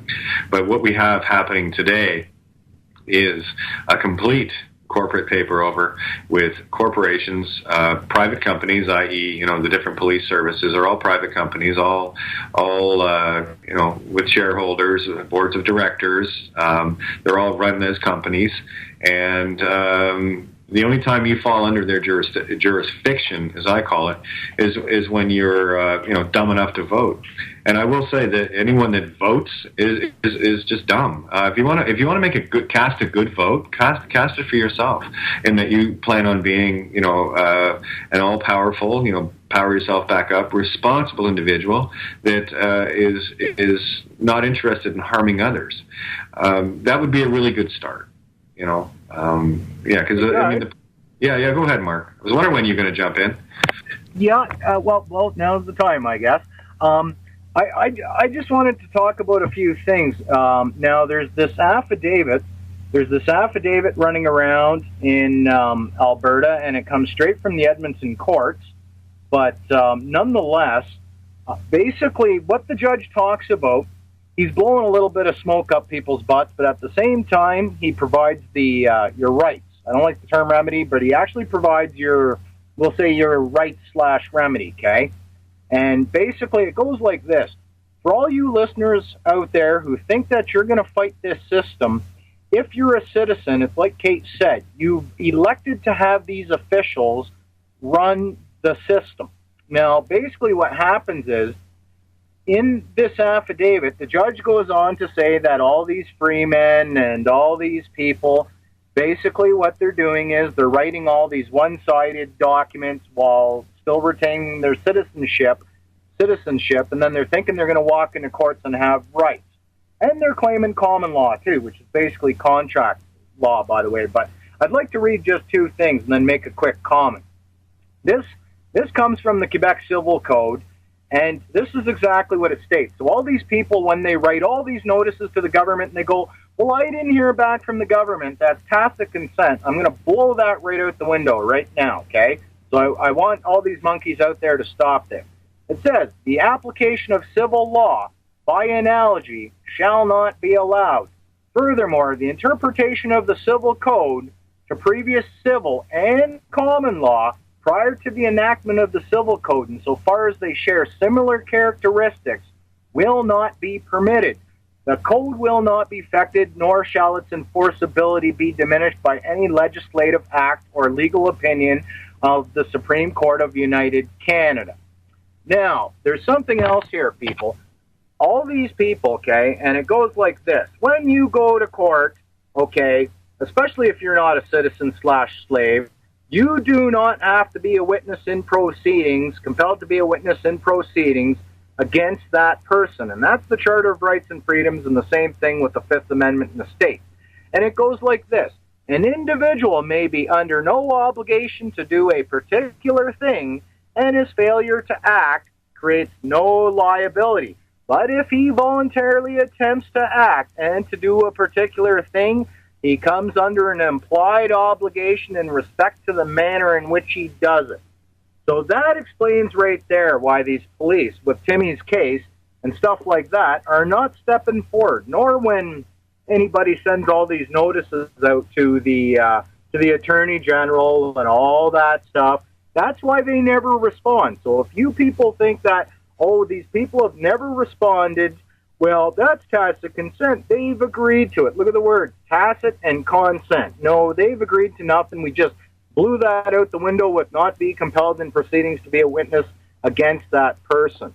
But what we have happening today is a complete corporate paper over with corporations, private companies, i.e., you know, the different police services are all private companies, all you know, with shareholders, boards of directors. They're all run as companies, and the only time you fall under their jurisdiction, as I call it, is when you're you know, dumb enough to vote. And I will say that anyone that votes is just dumb. If you want to make cast a good vote, cast it for yourself, in that you plan on being, you know, an all powerful, you know, power yourself back up, responsible individual that is not interested in harming others. That would be a really good start. You know, yeah, because I mean, yeah. Go ahead, Mark. I was wondering when you're going to jump in. Yeah, well, now's the time, I guess. I just wanted to talk about a few things. Now, there's this affidavit running around in Alberta, and it comes straight from the Edmonton courts. But nonetheless, basically, what the judge talks about, he's blowing a little bit of smoke up people's butts, but at the same time, he provides your rights. I don't like the term remedy, but he actually provides we'll say your rights/remedy, okay? And basically, it goes like this. For all you listeners out there who think that you're going to fight this system, if you're a citizen, it's like Kate said, you've elected to have these officials run the system. Now, basically what happens is, in this affidavit, the judge goes on to say that all these freemen and all these people, basically what they're doing is they're writing all these one-sided documents while still retaining their citizenship, and then they're thinking they're going to walk into courts and have rights. And they're claiming common law, too, which is basically contract law, by the way. But I'd like to read just two things and then make a quick comment. This comes from the Quebec Civil Code, and this is exactly what it states. So all these people, when they write all these notices to the government, and they go, well, I didn't hear back from the government, that's tacit consent. I'm going to blow that right out the window right now, okay? So I want all these monkeys out there to stop this. It says, the application of civil law, by analogy, shall not be allowed. Furthermore, the interpretation of the civil code to previous civil and common law prior to the enactment of the civil code, insofar as they share similar characteristics, will not be permitted. The code will not be affected, nor shall its enforceability be diminished by any legislative act or legal opinion of the Supreme Court of United Canada. Now, there's something else here, people. All these people, okay, and it goes like this. When you go to court, okay, especially if you're not a citizen/slave, you do not have to be a witness in proceedings, compelled to be a witness in proceedings against that person. And that's the Charter of Rights and Freedoms, and the same thing with the Fifth Amendment in the state. And it goes like this. An individual may be under no obligation to do a particular thing, and his failure to act creates no liability. But if he voluntarily attempts to act and to do a particular thing, he comes under an implied obligation in respect to the manner in which he does it. So that explains right there why these police, with Timmy's case and stuff like that, are not stepping forward, nor when anybody sends all these notices out to the Attorney General and all that stuff. That's why they never respond. So if you people think that, oh, these people have never responded, well, that's tacit consent. They've agreed to it. Look at the word, tacit and consent. No, they've agreed to nothing. We just blew that out the window with not be compelled in proceedings to be a witness against that person.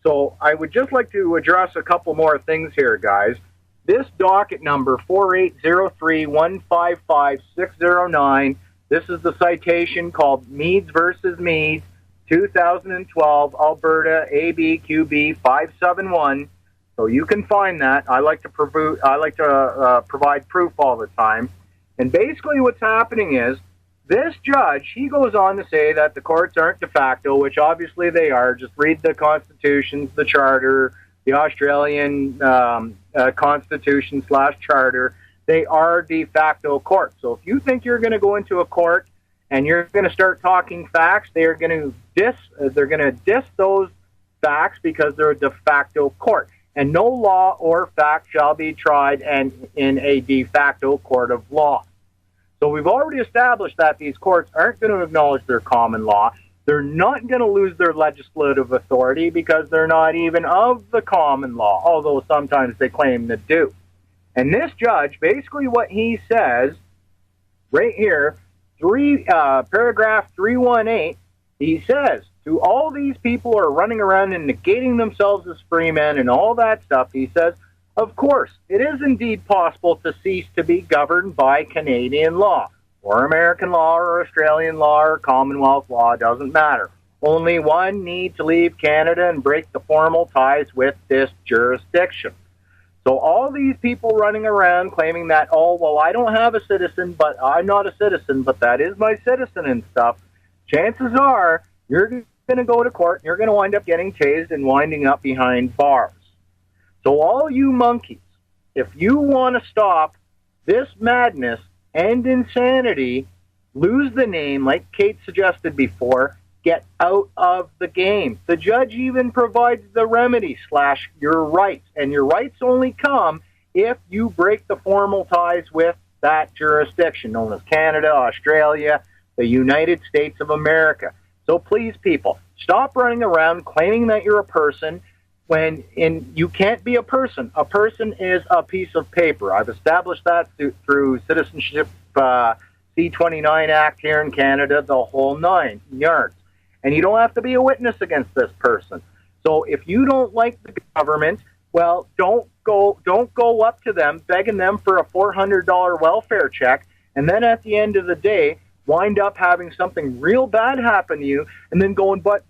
So I would just like to address a couple more things here, guys. This docket number, 4803155609, this is the citation called Meads versus Meads, 2012, Alberta, ABQB 571. So you can find that. I like to provide proof all the time. And basically what's happening is this judge, he goes on to say that the courts aren't de facto, which obviously they are. Just read the constitutions, the charter, the Australian Constitution/charter. They are de facto courts. So if you think you're going to go into a court and you're going to start talking facts, they're going to diss those facts because they're a de facto court. And no law or fact shall be tried in a de facto court of law. So we've already established that these courts aren't going to acknowledge their common law. They're not going to lose their legislative authority because they're not even of the common law, although sometimes they claim to do. And this judge, basically what he says right here, paragraph 318, he says, to all these people who are running around and negating themselves as free men and all that stuff, he says, of course, it is indeed possible to cease to be governed by Canadian law, or American law, or Australian law, or Commonwealth law, doesn't matter. Only one need to leave Canada and break the formal ties with this jurisdiction. So all these people running around claiming that, oh, well, I don't have a citizen, but I'm not a citizen, but that is my citizen and stuff, chances are you're going to go to court and you're going to wind up getting tased and winding up behind bars. So all you monkeys, if you want to stop this madness and insanity, lose the name, like Kate suggested before, get out of the game. The judge even provides the remedy / your rights, and your rights only come if you break the formal ties with that jurisdiction, known as Canada, Australia, the United States of America. So please, people, stop running around claiming that you're a person when you can't be a person. A person is a piece of paper. I've established that through Citizenship C-29 Act here in Canada, the whole 9 yards. And you don't have to be a witness against this person. So if you don't like the government, well, don't go up to them begging them for a $400 welfare check, and then at the end of the day wind up having something real bad happen to you, and then going, but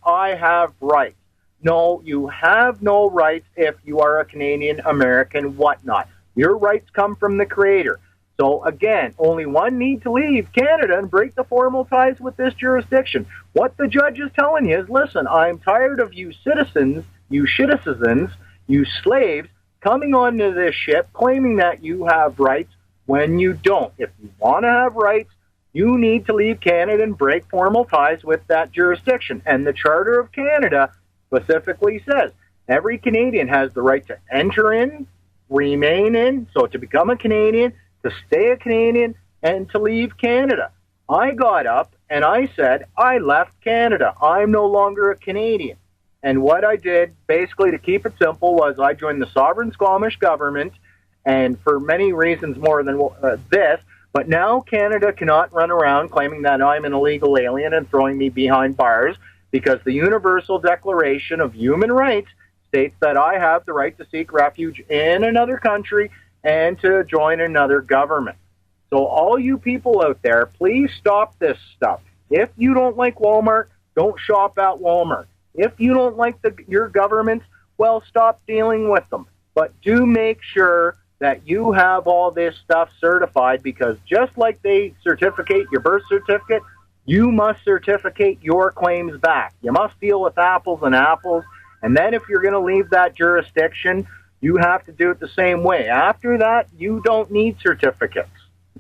I have rights. No, you have no rights if you are a Canadian, American, whatnot. Your rights come from the Creator. So again, only one need to leave Canada and break the formal ties with this jurisdiction. What the judge is telling you is, listen, I'm tired of you citizens, you citizens, you slaves, coming onto this ship claiming that you have rights when you don't. If you want to have rights, you need to leave Canada and break formal ties with that jurisdiction. And the Charter of Canada specifically says every Canadian has the right to enter in, remain in, so to become a Canadian, to stay a Canadian, and to leave Canada. I got up and I said, I left Canada. I'm no longer a Canadian. And what I did, basically to keep it simple, was I joined the sovereign Squamish government, and for many reasons more than this, but now Canada cannot run around claiming that I'm an illegal alien and throwing me behind bars, because the Universal Declaration of Human Rights states that I have the right to seek refuge in another country and to join another government. So all you people out there, please stop this stuff. If you don't like Walmart, don't shop at Walmart. If you don't like your government, well, stop dealing with them. But do make sure that you have all this stuff certified, because just like they certificate your birth certificate, you must certificate your claims back. You must deal with apples and apples And then if you're going to leave that jurisdiction, you have to do it the same way. After that, you don't need certificates.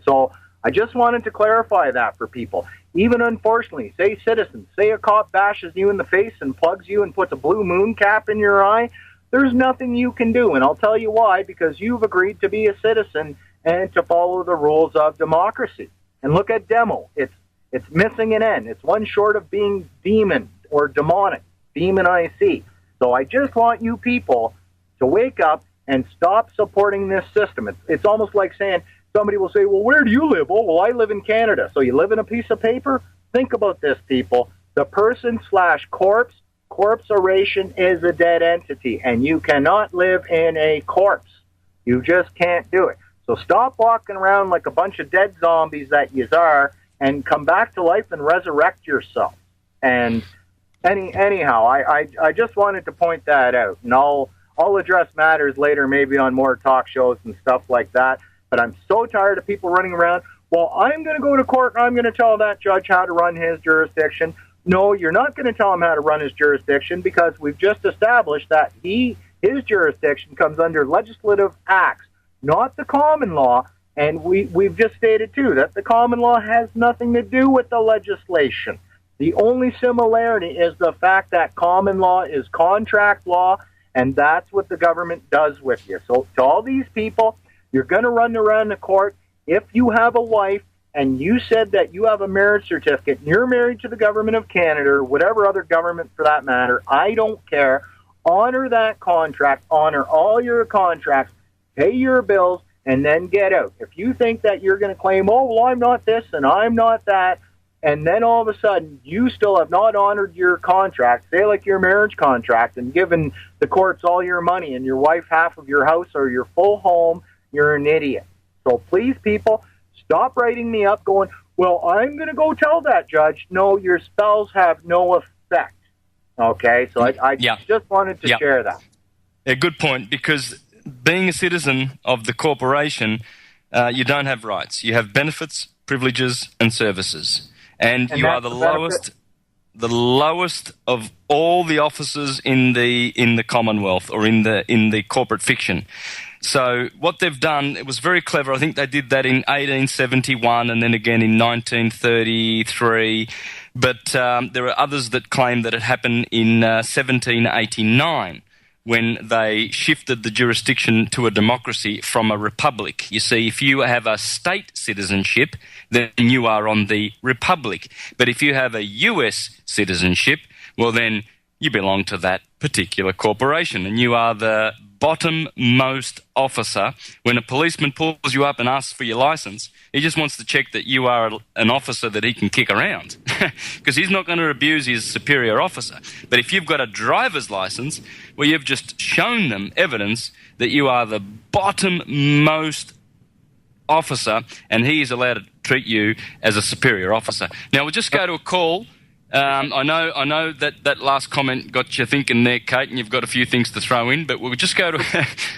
So I just wanted to clarify that for people. Even unfortunately, say citizens, say a cop bashes you in the face and plugs you and puts a blue moon cap in your eye, there's nothing you can do. And I'll tell you why, because you've agreed to be a citizen and to follow the rules of democracy. And look at demo. It's missing an N. It's one short of being demon or demonic, demon-IC. So I just want you people to wake up and stop supporting this system. It's almost like saying, somebody will say, well, where do you live? Oh, well, I live in Canada. So you live in a piece of paper? Think about this, people. The person/corpse, corpse oration is a dead entity, and you cannot live in a corpse. You just can't do it. So stop walking around like a bunch of dead zombies that you are, and come back to life and resurrect yourself. And anyhow, I just wanted to point that out. And I'll address matters later, maybe on more talk shows and stuff like that. But I'm so tired of people running around, well, I'm going to go to court and I'm going to tell that judge how to run his jurisdiction. No, you're not going to tell him how to run his jurisdiction, because we've just established that his jurisdiction comes under legislative acts, not the common law. And we've just stated, too, that the common law has nothing to do with the legislation. The only similarity is the fact that common law is contract law, and that's what the government does with you. So to all these people, you're going to run around the court. If you have a wife and you said that you have a marriage certificate and you're married to the government of Canada or whatever other government for that matter, I don't care. Honor that contract. Honor all your contracts. Pay your bills and then get out. If you think that you're going to claim, oh, well, I'm not this and I'm not that, and then all of a sudden you still have not honored your contract, say like your marriage contract, and given the courts all your money and your wife half of your house or your full home, you're an idiot. So please, people, stop writing me up going, well, I'm going to go tell that judge. No, your spells have no effect. Okay? So I just wanted to share that. Yeah, good point, because being a citizen of the corporation, you don't have rights. You have benefits, privileges, and services. And you are the lowest of all the officers in the Commonwealth or in the corporate fiction. So what they've done, it was very clever. I think they did that in 1871 and then again in 1933. But there are others that claim that it happened in 1789 when they shifted the jurisdiction to a democracy from a republic. You see, if you have a state citizenship, then you are on the republic. But if you have a US citizenship, well, then you belong to that particular corporation and you are the bottom-most officer. When a policeman pulls you up and asks for your license, he just wants to check that you are an officer that he can kick around, because he's not going to abuse his superior officer. But if you've got a driver's license, well, you've just shown them evidence that you are the bottom-most officer, and he is allowed to treat you as a superior officer. Now, we'll just go to a call. I know that last comment got you thinking there, Kate, and you've got a few things to throw in, but we'll just go to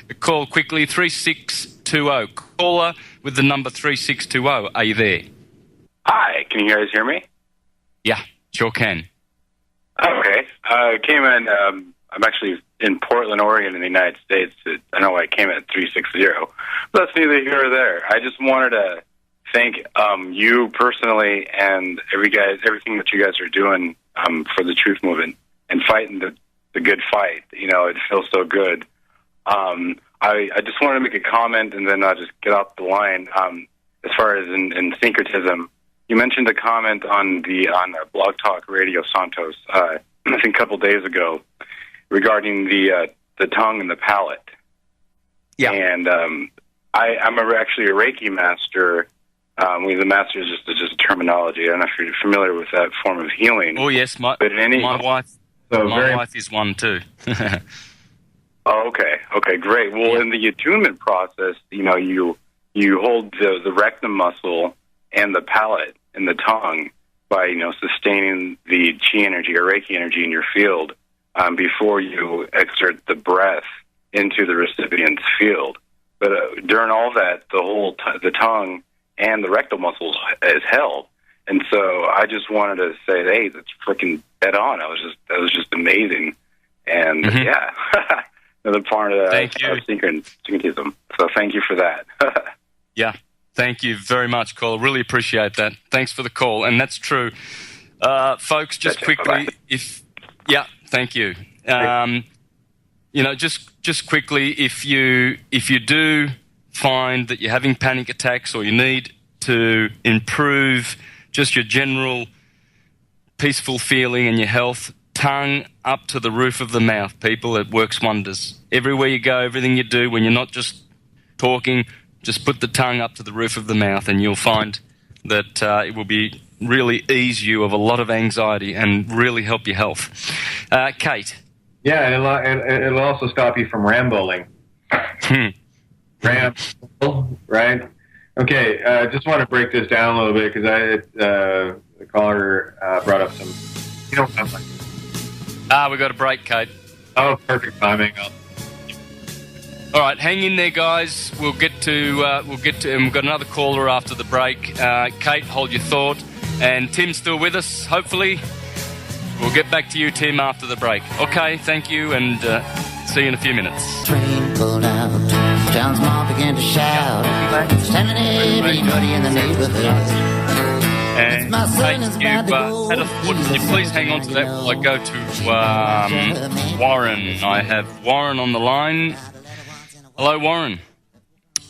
a call quickly, 3620. Caller with the number 3620. Are you there? Hi, can you guys hear me? Yeah, sure can. Okay. Came in, I'm actually in Portland, Oregon in the United States. I don't know why I came in at 360, but that's neither here or there. I just wanted to thank you personally and everything that you guys are doing for the truth movement and fighting the good fight. You know, it feels so good. I just wanted to make a comment and then I'll just get off the line. As far as in syncretism, you mentioned a comment on Blog Talk Radio Santos, I think a couple days ago, regarding the tongue and the palate. Yeah. And I'm actually a Reiki master. The master is just a terminology. I don't know if you're familiar with that form of healing. Oh yes, my wife is one too. Oh, okay, great. Well, in the attunement process, you hold the rectum muscle and the palate and the tongue by sustaining the chi energy or Reiki energy in your field before you exert the breath into the recipient's field. But during all that, the tongue and the rectal muscles is held. And so I just wanted to say, hey, that's freaking dead on. That was just amazing. And yeah, another part of syncretism. So thank you for that. Yeah, thank you very much, caller. Really appreciate that. Thanks for the call, and that's true. Folks, just quickly, thank you. Just quickly, if you do find that you're having panic attacks or you need to improve just your general peaceful feeling and your health, tongue up to the roof of the mouth, people. It works wonders. Everywhere you go, everything you do, when you're not just talking, just put the tongue up to the roof of the mouth, and you'll find that it will be really ease you of a lot of anxiety and really help your health. Kate. Yeah, it'll also stop you from rambling. Ramble, right? Okay, just want to break this down a little bit because the caller brought up some. You know, we got a break, Kate. Oh, perfect timing. All right, hang in there, guys. We'll get to, and we've got another caller after the break. Kate, hold your thought, and Tim's still with us. Hopefully, we'll get back to you, Tim, after the break. Okay, thank you, and see you in a few minutes. Train pulled out. Town's mom began to shout. Standing everybody in the neighborhood. And Kate, you had a thought. Can you please hang on to that while I go to Warren? I have Warren on the line. Hello, Warren.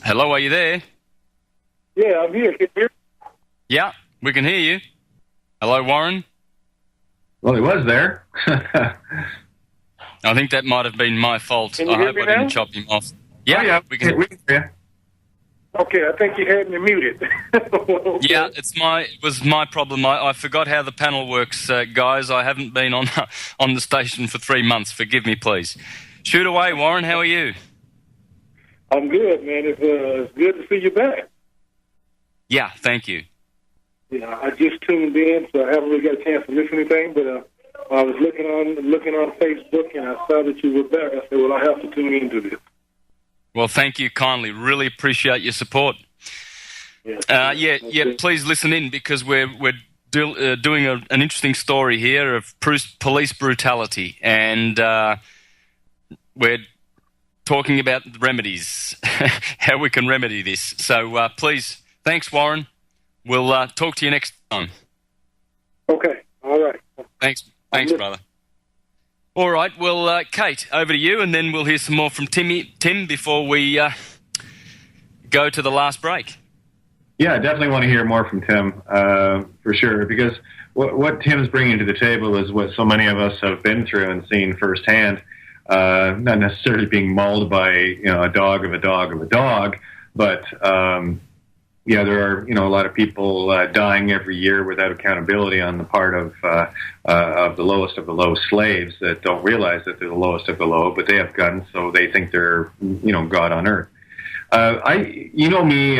Hello, are you there? Yeah, I'm here. Can you hear me? Yeah, we can hear you. Hello, Warren. Well, he was there. I think that might have been my fault. I hope I didn't chop him off. Yeah, we can hear you. Okay, I think you had me muted. Okay. Yeah, it was my problem. I forgot how the panel works, guys. I haven't been on the station for 3 months. Forgive me, please. Shoot away, Warren. How are you? I'm good, man. It's good to see you back. Yeah, thank you. Yeah, I just tuned in, so I haven't really got a chance to listen to anything, but I was looking on Facebook, and I saw that you were back. I said, well, I have to tune into this. Well, thank you kindly. Really appreciate your support. Please listen in, because we're doing an interesting story here of police brutality, and we're talking about the remedies, how we can remedy this. So please, thanks, Warren. We'll talk to you next time. Okay, all right. Thanks, brother. All right, well, Kate, over to you, and then we'll hear some more from Tim before we go to the last break. Yeah, I definitely want to hear more from Tim, for sure, because what Tim's bringing to the table is what so many of us have been through and seen firsthand, not necessarily being mauled by, a dog of a dog of a dog, but there are, a lot of people dying every year without accountability on the part of the lowest of the low slaves that don't realize that they're the lowest of the low, but they have guns, so they think they're, God on earth. Me,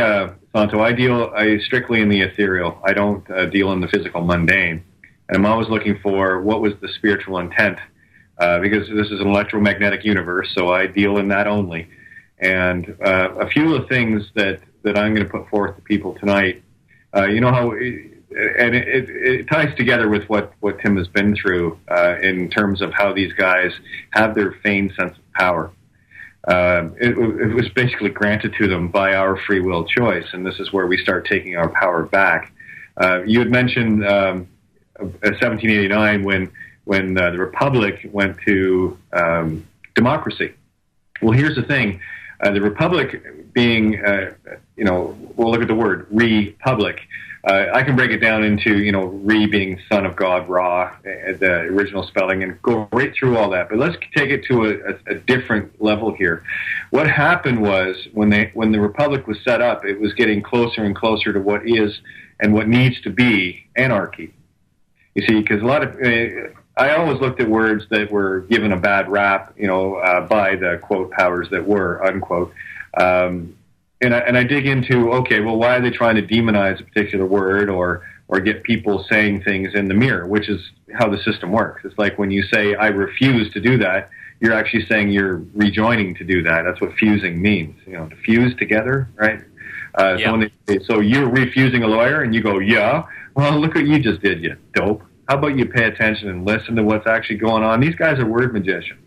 Santo, I deal strictly in the ethereal. I don't deal in the physical mundane. And I'm always looking for what was the spiritual intent, because this is an electromagnetic universe, so I deal in that only. And a few of the things that I'm going to put forth to people tonight, how, and it ties together with what Tim has been through in terms of how these guys have their feigned sense of power. It was basically granted to them by our free will choice, and this is where we start taking our power back. You had mentioned 1789 when the Republic went to democracy. Well, here's the thing. The Republic being, we'll look at the word republic. I can break it down into, re being son of God, Ra, the original spelling, and go right through all that. But let's take it to a different level here. What happened was when the Republic was set up, it was getting closer and closer to what is and what needs to be anarchy. You see, because a lot of... I always looked at words that were given a bad rap, by the, quote, powers that were, unquote. And I dig into, okay, well, why are they trying to demonize a particular word or get people saying things in the mirror, which is how the system works. It's like when you say, I refuse to do that, you're actually saying you're rejoining to do that. That's what fusing means, to fuse together, right? So you're refusing a lawyer, and you go, yeah, well, look what you just did, you dope. How about you pay attention and listen to what's actually going on? These guys are word magicians.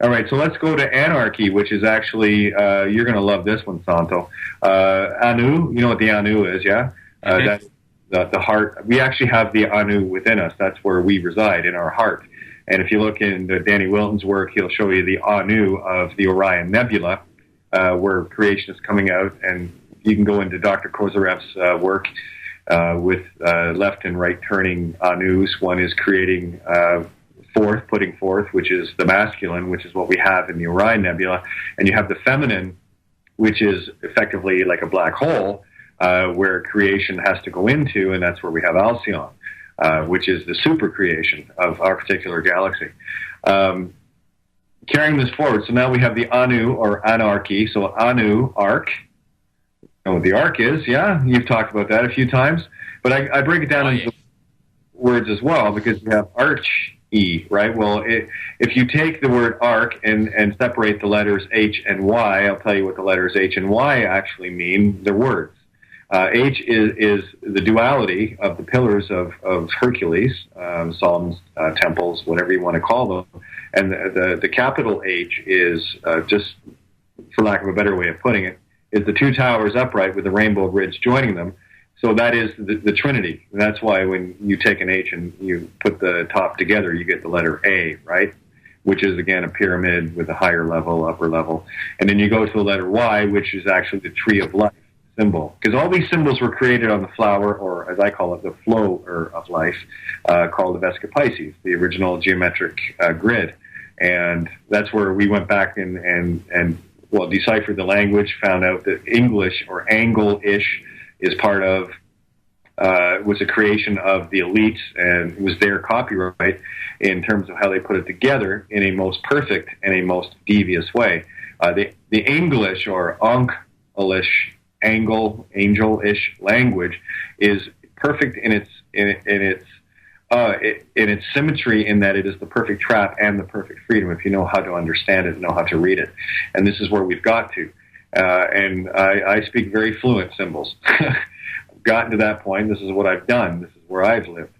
All right, so let's go to anarchy, which is actually, you're going to love this one, Santo. Anu, you know what the Anu is, yeah? That's the heart. We actually have the Anu within us. That's where we reside, in our heart. And if you look into Danny Wilton's work, he'll show you the Anu of the Orion Nebula, where creation is coming out. And you can go into Dr. Kozarev's work with left and right turning Anus. One is creating putting forth, which is the masculine, which is what we have in the Orion Nebula. And you have the feminine, which is effectively like a black hole, where creation has to go into, and that's where we have Alcyon, which is the super creation of our particular galaxy. Carrying this forward, so now we have the Anu, or anarchy. So Anu, arc. You know what the arc is, yeah? You've talked about that a few times. But I break it down into words as well, because we have arch-E, right? Well, if you take the word arc and separate the letters H and Y, I'll tell you what the letters H and Y actually mean. They're words. H is the duality of the pillars of Hercules, Solomon's temples, whatever you want to call them. And the capital H is, just for lack of a better way of putting it, is the two towers upright with the rainbow bridge joining them. So that is the Trinity. And that's why when you take an H and you put the top together, you get the letter A, right? Which is, again, a pyramid with a higher level, upper level. And then you go to the letter Y, which is actually the tree of life symbol. Because all these symbols were created on the flower, or as I call it, the flow of life, called the Vesca Pisces, the original geometric grid. And that's where we went back and deciphered the language, found out that English, or Angle-ish, is part of, was a creation of the elites, and it was their copyright in terms of how they put it together in a most perfect and a most devious way. The English, or Ankh-ish, angel-ish language is perfect in its symmetry, in that it is the perfect trap and the perfect freedom if you know how to understand it and know how to read it. And this is where we've got to. And I speak very fluent symbols. I've gotten to that point. This is what I've done. This is where I've lived.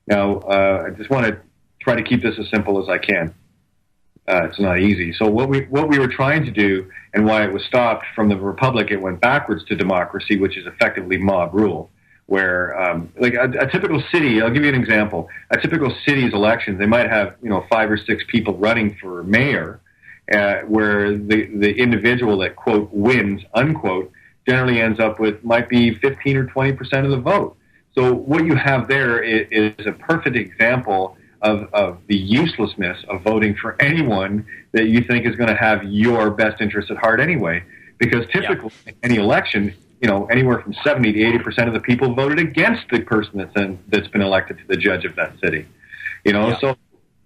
Now, I just want to try to keep this as simple as I can. It's not easy. So what we were trying to do, and why it was stopped from the republic, it went backwards to democracy, which is effectively mob rule, where like a typical city. I'll give you an example. A typical city's elections, they might have 5 or 6 people running for mayor, where the individual that quote wins unquote generally ends up with might be 15 or 20% of the vote. So what you have there is a perfect example of the uselessness of voting for anyone that you think is going to have your best interests at heart anyway. Because typically in any election, anywhere from 70 to 80% of the people voted against the person that's been elected to the judge of that city. So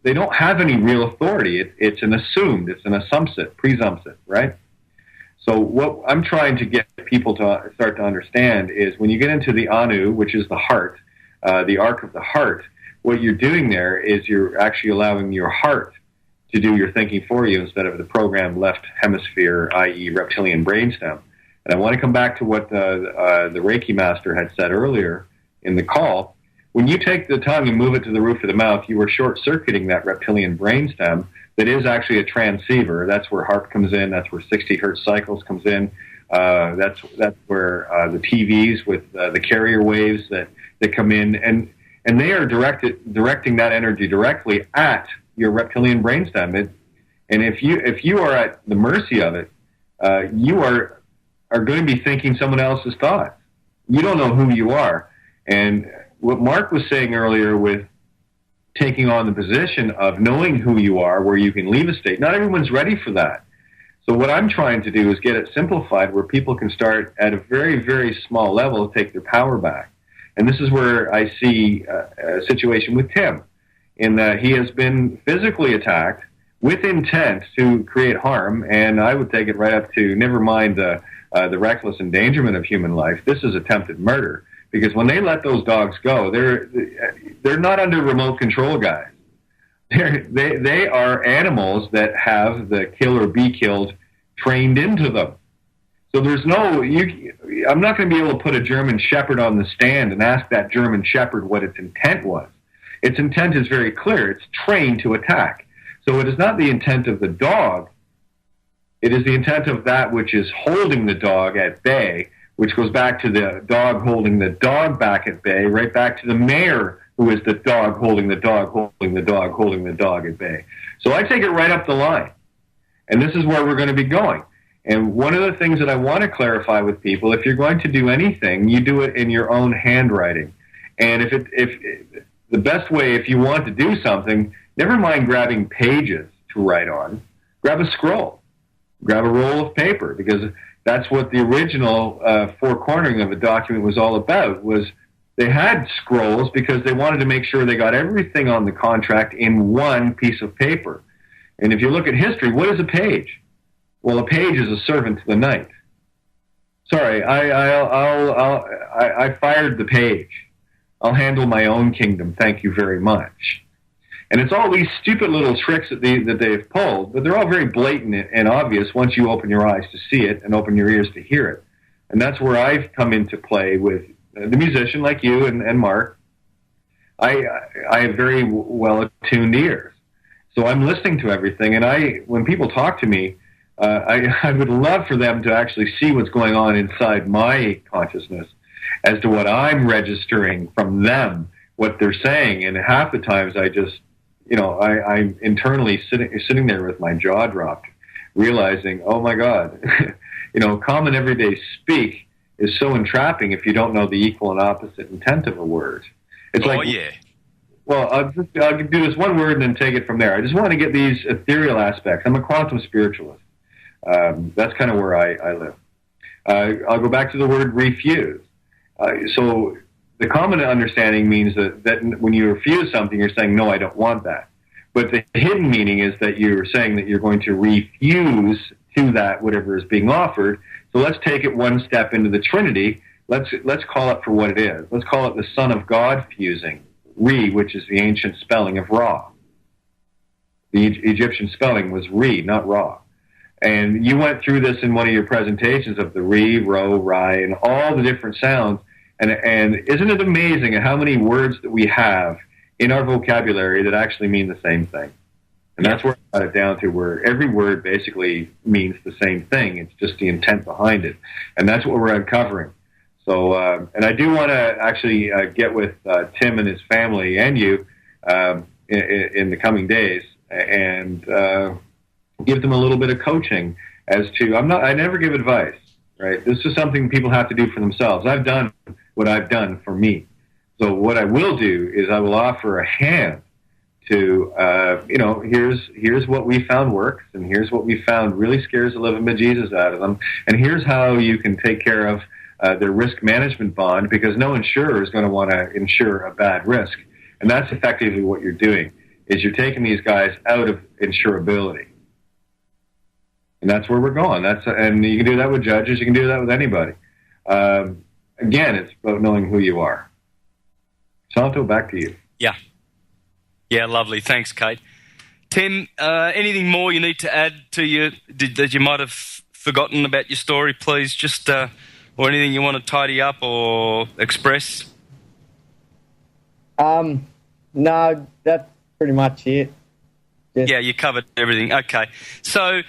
they don't have any real authority. It's an assumed, it's an presumptive, right? So what I'm trying to get people to start to understand is when you get into the Anu, which is the heart, the arc of the heart, what you're doing there is you're actually allowing your heart to do your thinking for you instead of the programmed left hemisphere, i.e. reptilian brainstem. And I want to come back to what the Reiki master had said earlier in the call. When you take the tongue and move it to the roof of the mouth, you are short-circuiting that reptilian brainstem that is actually a transceiver. That's where HARP comes in. That's where 60 hertz cycles comes in. That's where the TVs with the carrier waves that come in. And they are directing that energy directly at your reptilian brainstem. And if you are at the mercy of it, you are going to be thinking someone else's thoughts. You don't know who you are. And what Mark was saying earlier with taking on the position of knowing who you are, where you can leave a state, not everyone's ready for that. So what I'm trying to do is get it simplified where people can start at a very, very small level to take their power back. And this is where I see a situation with Tim, in that he has been physically attacked with intent to create harm, and I would take it right up to, never mind the reckless endangerment of human life, this is attempted murder. Because when they let those dogs go, they're not under remote control, guys. They are animals that have the kill or be killed trained into them. So there's I'm not going to be able to put a German Shepherd on the stand and ask that German Shepherd what its intent was. Its intent is very clear. It's trained to attack. So it is not the intent of the dog. It is the intent of that which is holding the dog at bay, which goes back to the dog holding the dog back at bay, right back to the mayor who is the dog holding the dog, holding the dog, holding the dog at bay. So I take it right up the line. And this is where we're going to be going. And one of the things that I want to clarify with people, if you're going to do anything, you do it in your own handwriting. And if the best way, if you want to do something, never mind grabbing pages to write on, grab a scroll. Grab a roll of paper, because that's what the original four-cornering of a document was all about. Was they had scrolls because they wanted to make sure they got everything on the contract in one piece of paper. And if you look at history, what is a page? Well, a page is a servant to the knight. Sorry, I fired the page. I'll handle my own kingdom. Thank you very much. And it's all these stupid little tricks that they've pulled, but they're all very blatant and obvious once you open your eyes to see it and open your ears to hear it. And that's where I've come into play with the musician like you and Mark. I have very well-attuned ears. So I'm listening to everything, and when people talk to me, I would love for them to actually see what's going on inside my consciousness as to what I'm registering from them, what they're saying. And half the times I just, I'm internally sitting there with my jaw dropped, realizing, oh my God, common everyday speak is so entrapping if you don't know the equal and opposite intent of a word. It's well, I'll do this one word and then take it from there. I just want to get these ethereal aspects. I'm a quantum spiritualist. That's kind of where I live. I'll go back to the word refuse. So the common understanding means that when you refuse something, you're saying, no, I don't want that. But the hidden meaning is that you're saying that you're going to refuse to that, whatever is being offered. So let's take it one step into the Trinity. Let's call it for what it is. Let's call it the Son of God fusing. Re, which is the ancient spelling of Ra. The Egyptian spelling was Re, not Ra. And you went through this in one of your presentations of the Re, Ro, Rai, and all the different sounds. And isn't it amazing how many words that we have in our vocabulary that actually mean the same thing? And that's where I got it down to, where every word basically means the same thing. It's just the intent behind it. And that's what we're uncovering. So, and I do want to actually get with Tim and his family and you in the coming days and give them a little bit of coaching as to, I never give advice, right? This is something people have to do for themselves. I've done what I've done for me. So what I will do is I will offer a hand to, here's what we found works, and here's what we found really scares the living bejesus out of them, and here's how you can take care of their risk management bond, because no insurer is going to want to insure a bad risk. And that's effectively what you're doing, is you're taking these guys out of insurability. And that's where we're going. And you can do that with judges. You can do that with anybody. Again, it's about knowing who you are. Santo, back to you. Yeah. Yeah, lovely. Thanks, Kate. Tim, anything more you need to add to that you might have forgotten about your story, please? Just... or anything you want to tidy up or express? No, that's pretty much it. Yeah, you covered everything. Okay. So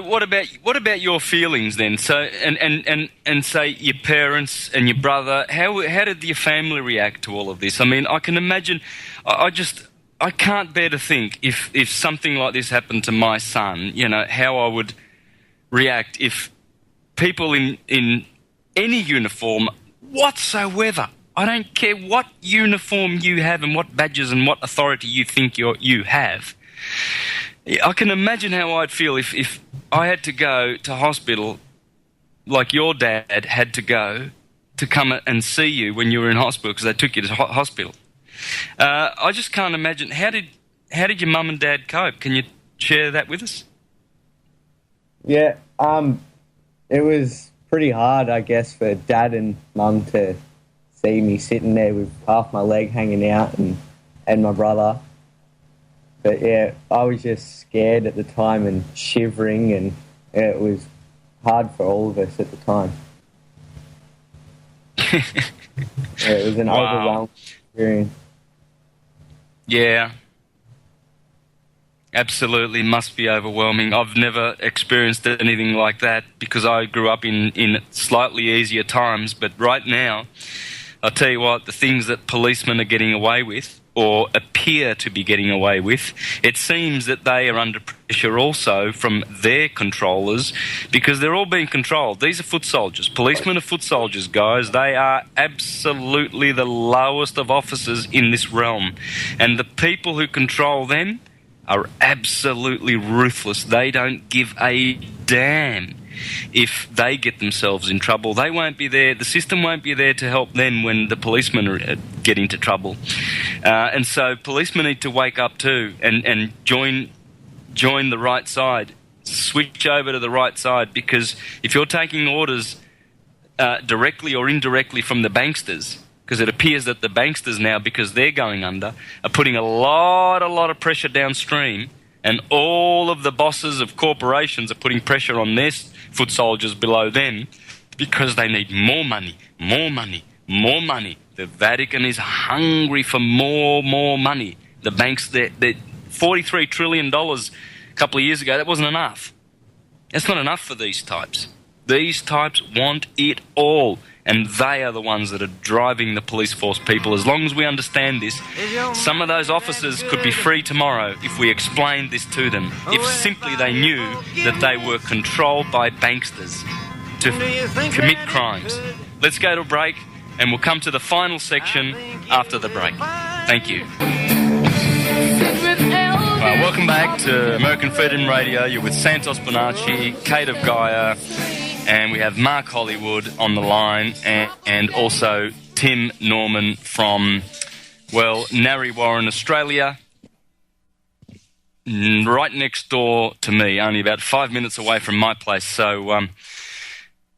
what about your feelings then? So and say your parents and your brother, how did your family react to all of this? I mean, I can imagine. I can't bear to think if something like this happened to my son, how I would react if people in any uniform whatsoever, I don't care what uniform you have and what badges and what authority you think you have. I can imagine how I'd feel if I had to go to hospital like your dad had to go to come and see you when you were in hospital because they took you to hospital. I just can't imagine. How did your mum and dad cope? Can you share that with us? Yeah, it was pretty hard, I guess, for Dad and Mum to see me sitting there with half my leg hanging out and my brother. But, yeah, I was just scared at the time and shivering, and it was hard for all of us at the time. It was an overwhelming experience. Yeah. Absolutely, must be overwhelming. I've never experienced anything like that because I grew up in slightly easier times. But right now, I'll tell you what, the things that policemen are getting away with or appear to be getting away with, it seems that they are under pressure also from their controllers because they're all being controlled. These are foot soldiers. Policemen are foot soldiers, guys. They are absolutely the lowest of officers in this realm. And the people who control them are absolutely ruthless. They don't give a damn if they get themselves in trouble. They won't be there. The system won't be there to help them when the policemen get into trouble. And so policemen need to wake up too and join the right side. Switch over to the right side, because if you're taking orders directly or indirectly from the banksters, because it appears that the banksters now, because they're going under, are putting a lot of pressure downstream, and all of the bosses of corporations are putting pressure on their foot soldiers below them because they need more money, more money, more money. The Vatican is hungry for more money. The banks, they're $43 trillion a couple of years ago, that wasn't enough. That's not enough for these types. These types want it all. And they are the ones that are driving the police force, people. As long as we understand this, some of those officers could be free tomorrow if we explained this to them. If simply they knew that they were controlled by banksters to commit crimes. Let's go to a break, and we'll come to the final section after the break. Thank you. Welcome back to American Freedom Radio. You're with Santos Bonacci, Kate of Gaia, and we have Mark Hollywood on the line, and also Tim Norman from, Narre Warren, Australia, right next door to me, only about 5 minutes away from my place. So,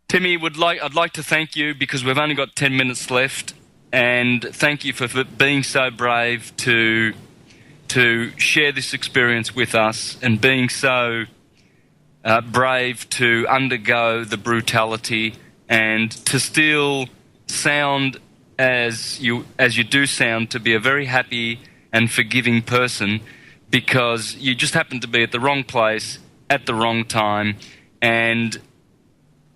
Timmy, I'd like to thank you because we've only got 10 minutes left, and thank you for being so brave to share this experience with us, and being so brave to undergo the brutality and to still sound as you do sound, to be a very happy and forgiving person, because you just happen to be at the wrong place at the wrong time, and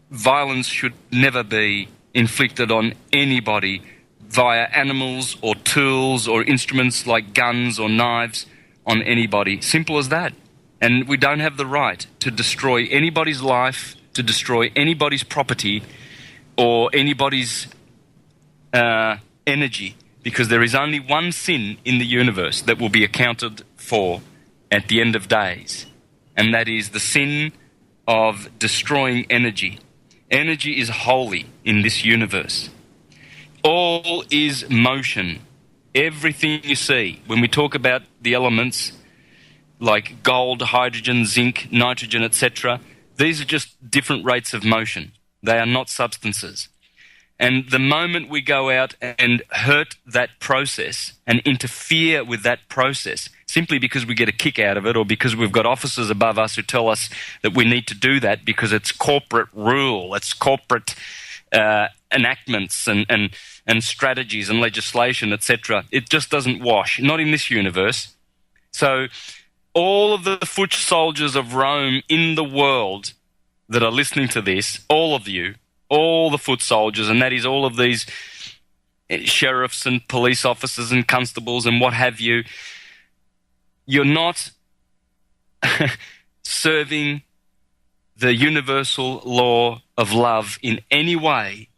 violence should never be inflicted on anybody via animals or tools or instruments like guns or knives on anybody. Simple as that. And we don't have the right to destroy anybody's life, to destroy anybody's property or anybody's energy, because there is only one sin in the universe that will be accounted for at the end of days, and that is the sin of destroying energy. Energy is holy in this universe. All is motion. Everything you see, when we talk about the elements like gold, hydrogen, zinc, nitrogen, etc., these are just different rates of motion. They are not substances. And the moment we go out and hurt that process and interfere with that process, simply because we get a kick out of it, or because we've got officers above us who tell us that we need to do that because it's corporate rule, it's corporate enactments and strategies and legislation, etc., it just doesn't wash. Not in this universe. So all of the foot soldiers of Rome in the world that are listening to this, all of you, all the foot soldiers, and that is all of these sheriffs and police officers and constables and what have you, you're not serving the universal law of love in any way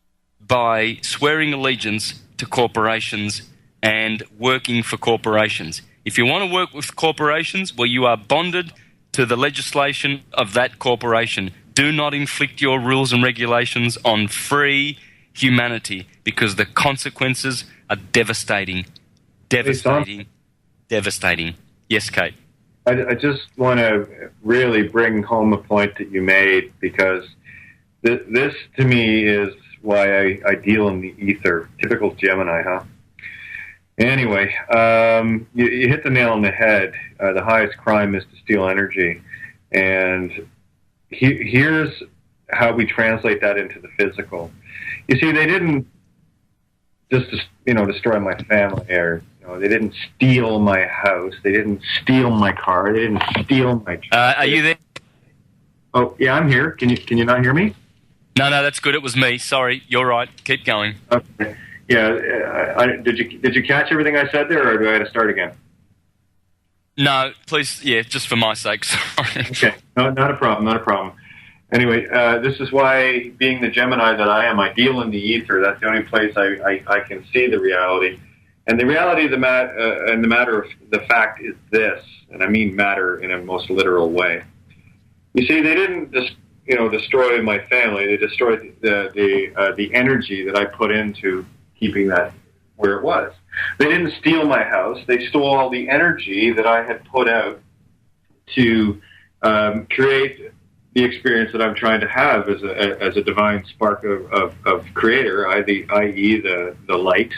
by swearing allegiance to corporations and working for corporations. If you want to work with corporations, well, you are bonded to the legislation of that corporation. Do not inflict your rules and regulations on free humanity, because the consequences are devastating. Devastating. Devastating. Yes, Kate? I just want to really bring home a point that you made, because this to me is why I deal in the ether. Typical Gemini, huh? Anyway, you hit the nail on the head. The highest crime is to steal energy. And here's how we translate that into the physical. You see, they didn't just destroy my family or No, they didn't steal my house. They didn't steal my car. They didn't steal my truck. Are you there? Oh, yeah, I'm here. Can you not hear me? No, that's good. It was me. Sorry. You're right. Keep going. Okay. Yeah. Did you catch everything I said there, or do I have to start again? No, please. Yeah, just for my sake. Sorry. Okay. No, not a problem. Not a problem. Anyway, this is why, being the Gemini that I am, I deal in the ether. That's the only place I can see the reality. And the reality of the matter of the fact is this, and I mean matter in a most literal way. You see, they didn't destroy my family. They destroyed the energy that I put into keeping that where it was. They didn't steal my house. They stole all the energy that I had put out to create the experience that I'm trying to have as a divine spark of creator, i.e. the light.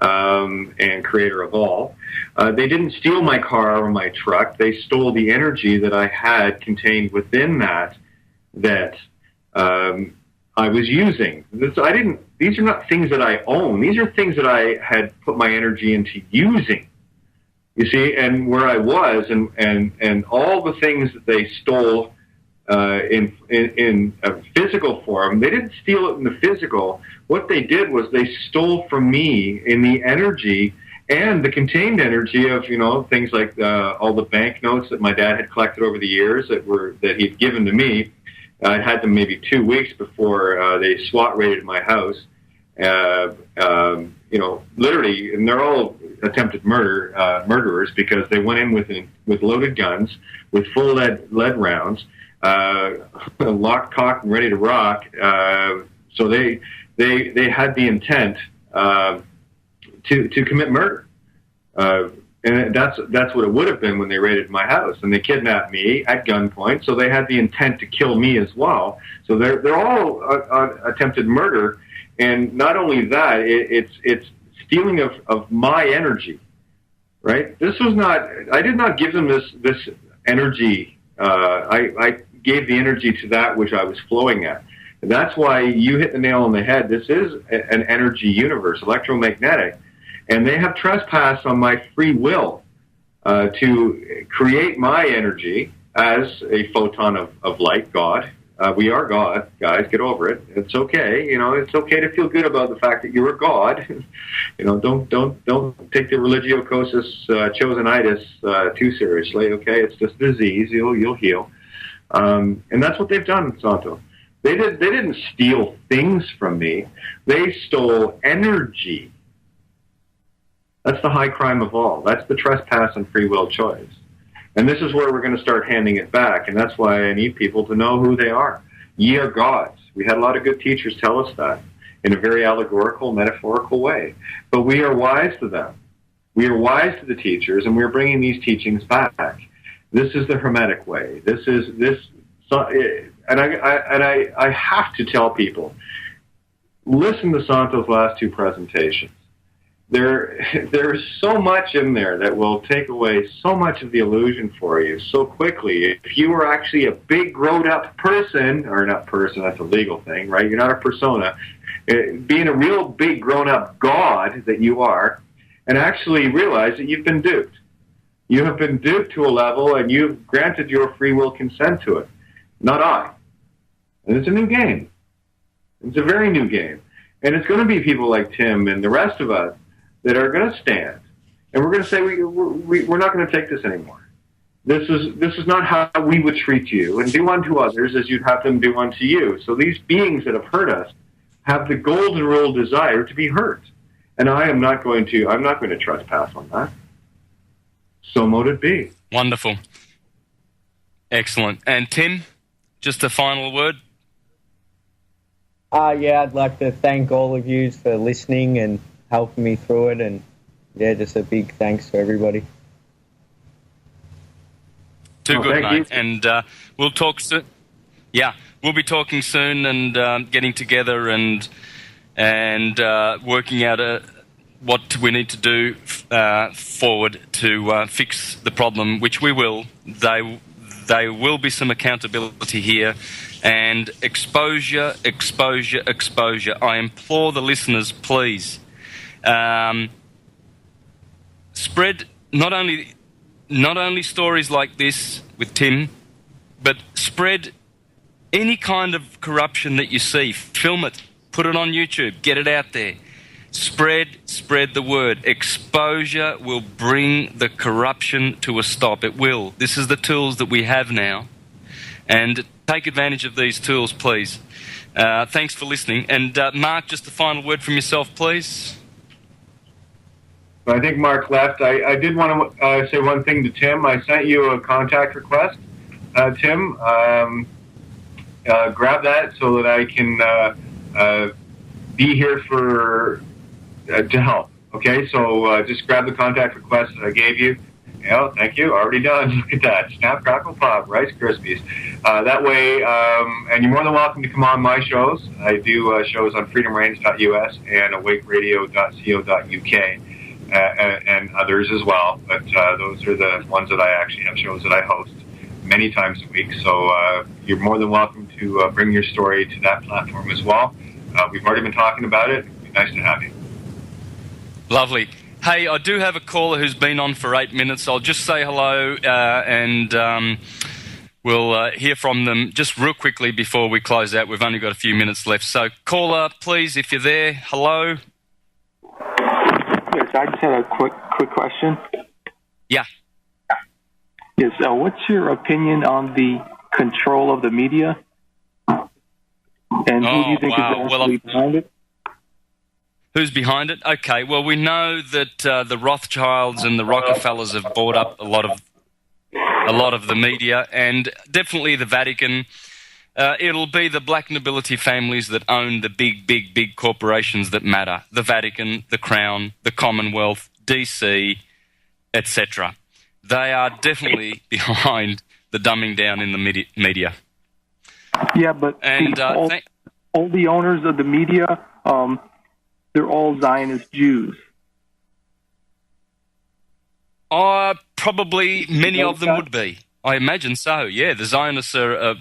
And creator of all. They didn't steal my car or my truck. They stole the energy that I had contained within that I was using. These are not things that I own. These are things that I had put my energy into using. You see, and where I was, and all the things that they stole in a physical form, they didn't steal it in the physical. What they did was they stole from me in the energy and the contained energy of, things like all the banknotes that my dad had collected over the years that he'd given to me. I had them maybe 2 weeks before they SWAT raided my house. Literally, and they're all attempted murderers because they went in with loaded guns, with full lead rounds, locked, cocked, and ready to rock. So they had the intent to commit murder, and that's what it would have been when they raided my house, and they kidnapped me at gunpoint. So they had the intent to kill me as well. So they're all attempted murder, and not only that, it's stealing of my energy. Right? This was not. I did not give them this energy. I gave the energy to that which I was flowing at. And that's why you hit the nail on the head. This is an energy universe, electromagnetic. And they have trespassed on my free will to create my energy as a photon of light, God. We are God, guys. Get over it. It's okay. It's okay to feel good about the fact that you're a God. Don't take the religiocosis chosenitis too seriously. Okay, it's just a disease. You'll heal. And that's what they've done, Santo. They didn't steal things from me. They stole energy. That's the high crime of all. That's the trespass on free will choice. And this is where we're going to start handing it back. And that's why I need people to know who they are. Ye are gods. We had a lot of good teachers tell us that in a very allegorical, metaphorical way. But we are wise to them. We are wise to the teachers, and we're bringing these teachings back. This is the Hermetic way. And I have to tell people, listen to Santo's last two presentations. There is so much in there that will take away so much of the illusion for you so quickly. If you were actually a big grown-up person, or not person, that's a legal thing, right? You're not a persona. Being a real big grown-up God that you are, and actually realize that you've been duped. You have been duped to a level, and you've granted your free will consent to it. Not I. And it's a new game. It's a very new game. And it's going to be people like Tim and the rest of us that are going to stand. And we're going to say, we're not going to take this anymore. This is not how we would treat you. And do unto others as you'd have them do unto you. So these beings that have hurt us have the golden rule desire to be hurt. And I'm not going to trespass on that. So mote it be. Wonderful. Excellent. And Tim, just a final word? I'd like to thank all of you for listening and helping me through it. And, just a big thanks to everybody. Too good, mate. You. And we'll talk soon. Yeah, we'll be talking soon and getting together and working out what we need to do forward to fix the problem, which we will. There will be some accountability here and exposure. I implore the listeners, please, spread not only stories like this with Tim, but spread any kind of corruption that you see. Film it, put it on YouTube, get it out there. Spread the word. Exposure will bring the corruption to a stop. It will. This is the tools that we have now. And take advantage of these tools, please. Thanks for listening. And Mark, just a final word from yourself, please. I think Mark left. I did want to say one thing to Tim. I sent you a contact request, Tim. Grab that so that I can be here for to help. Okay, so just grab the contact request that I gave you. Yeah, thank you. Already done. Look at that. Snap, crackle, pop, Rice Krispies. That way, and you're more than welcome to come on my shows. I do shows on freedomrange.us and awakeradio.co.uk. And others as well, but those are the ones that I actually have shows that I host many times a week. So you're more than welcome to bring your story to that platform as well. We've already been talking about it. It'd be nice to have you. Lovely. Hey, I do have a caller who's been on for 8 minutes. I'll just say hello and we'll hear from them just real quickly before we close out. We've only got a few minutes left. So caller, please, if you're there, hello. Yes, I just had a quick question. Yeah. Yes, what's your opinion on the control of the media? And who do you think is actually behind it? Who's behind it? Okay, well, we know that the Rothschilds and the Rockefellers have bought up a lot of the media, and definitely the Vatican. It'll be the black nobility families that own the big corporations that matter. The Vatican, the Crown, the Commonwealth, DC, etc. They are definitely behind the dumbing down in the media. Yeah, but and, all the owners of the media, they're all Zionist Jews. Probably many of them would be. I imagine so, yeah. The Zionists are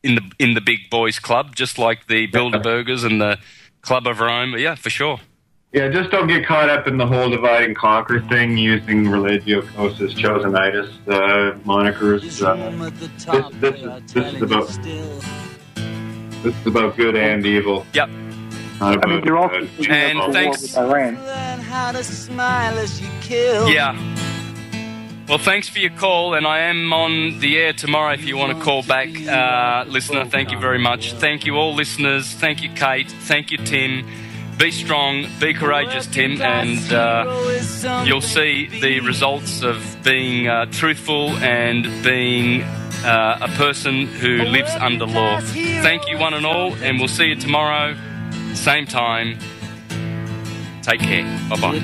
in the big boys club, just like the Bilderbergers and the Club of Rome. Yeah, for sure. Yeah, just don't get caught up in the whole divide and conquer thing using religio gnosis, chosenitis, monikers. This is about good and evil. Yep. I mean, they're also and thanks. With Iran. Yeah. Well, thanks for your call, and I am on the air tomorrow if you want to call back. Listener, thank you very much. Thank you all listeners. Thank you, Kate. Thank you, Tim. Be strong, be courageous, Tim, and you'll see the results of being truthful and being a person who lives under law. Thank you, one and all, and we'll see you tomorrow, same time. Take care. Bye-bye.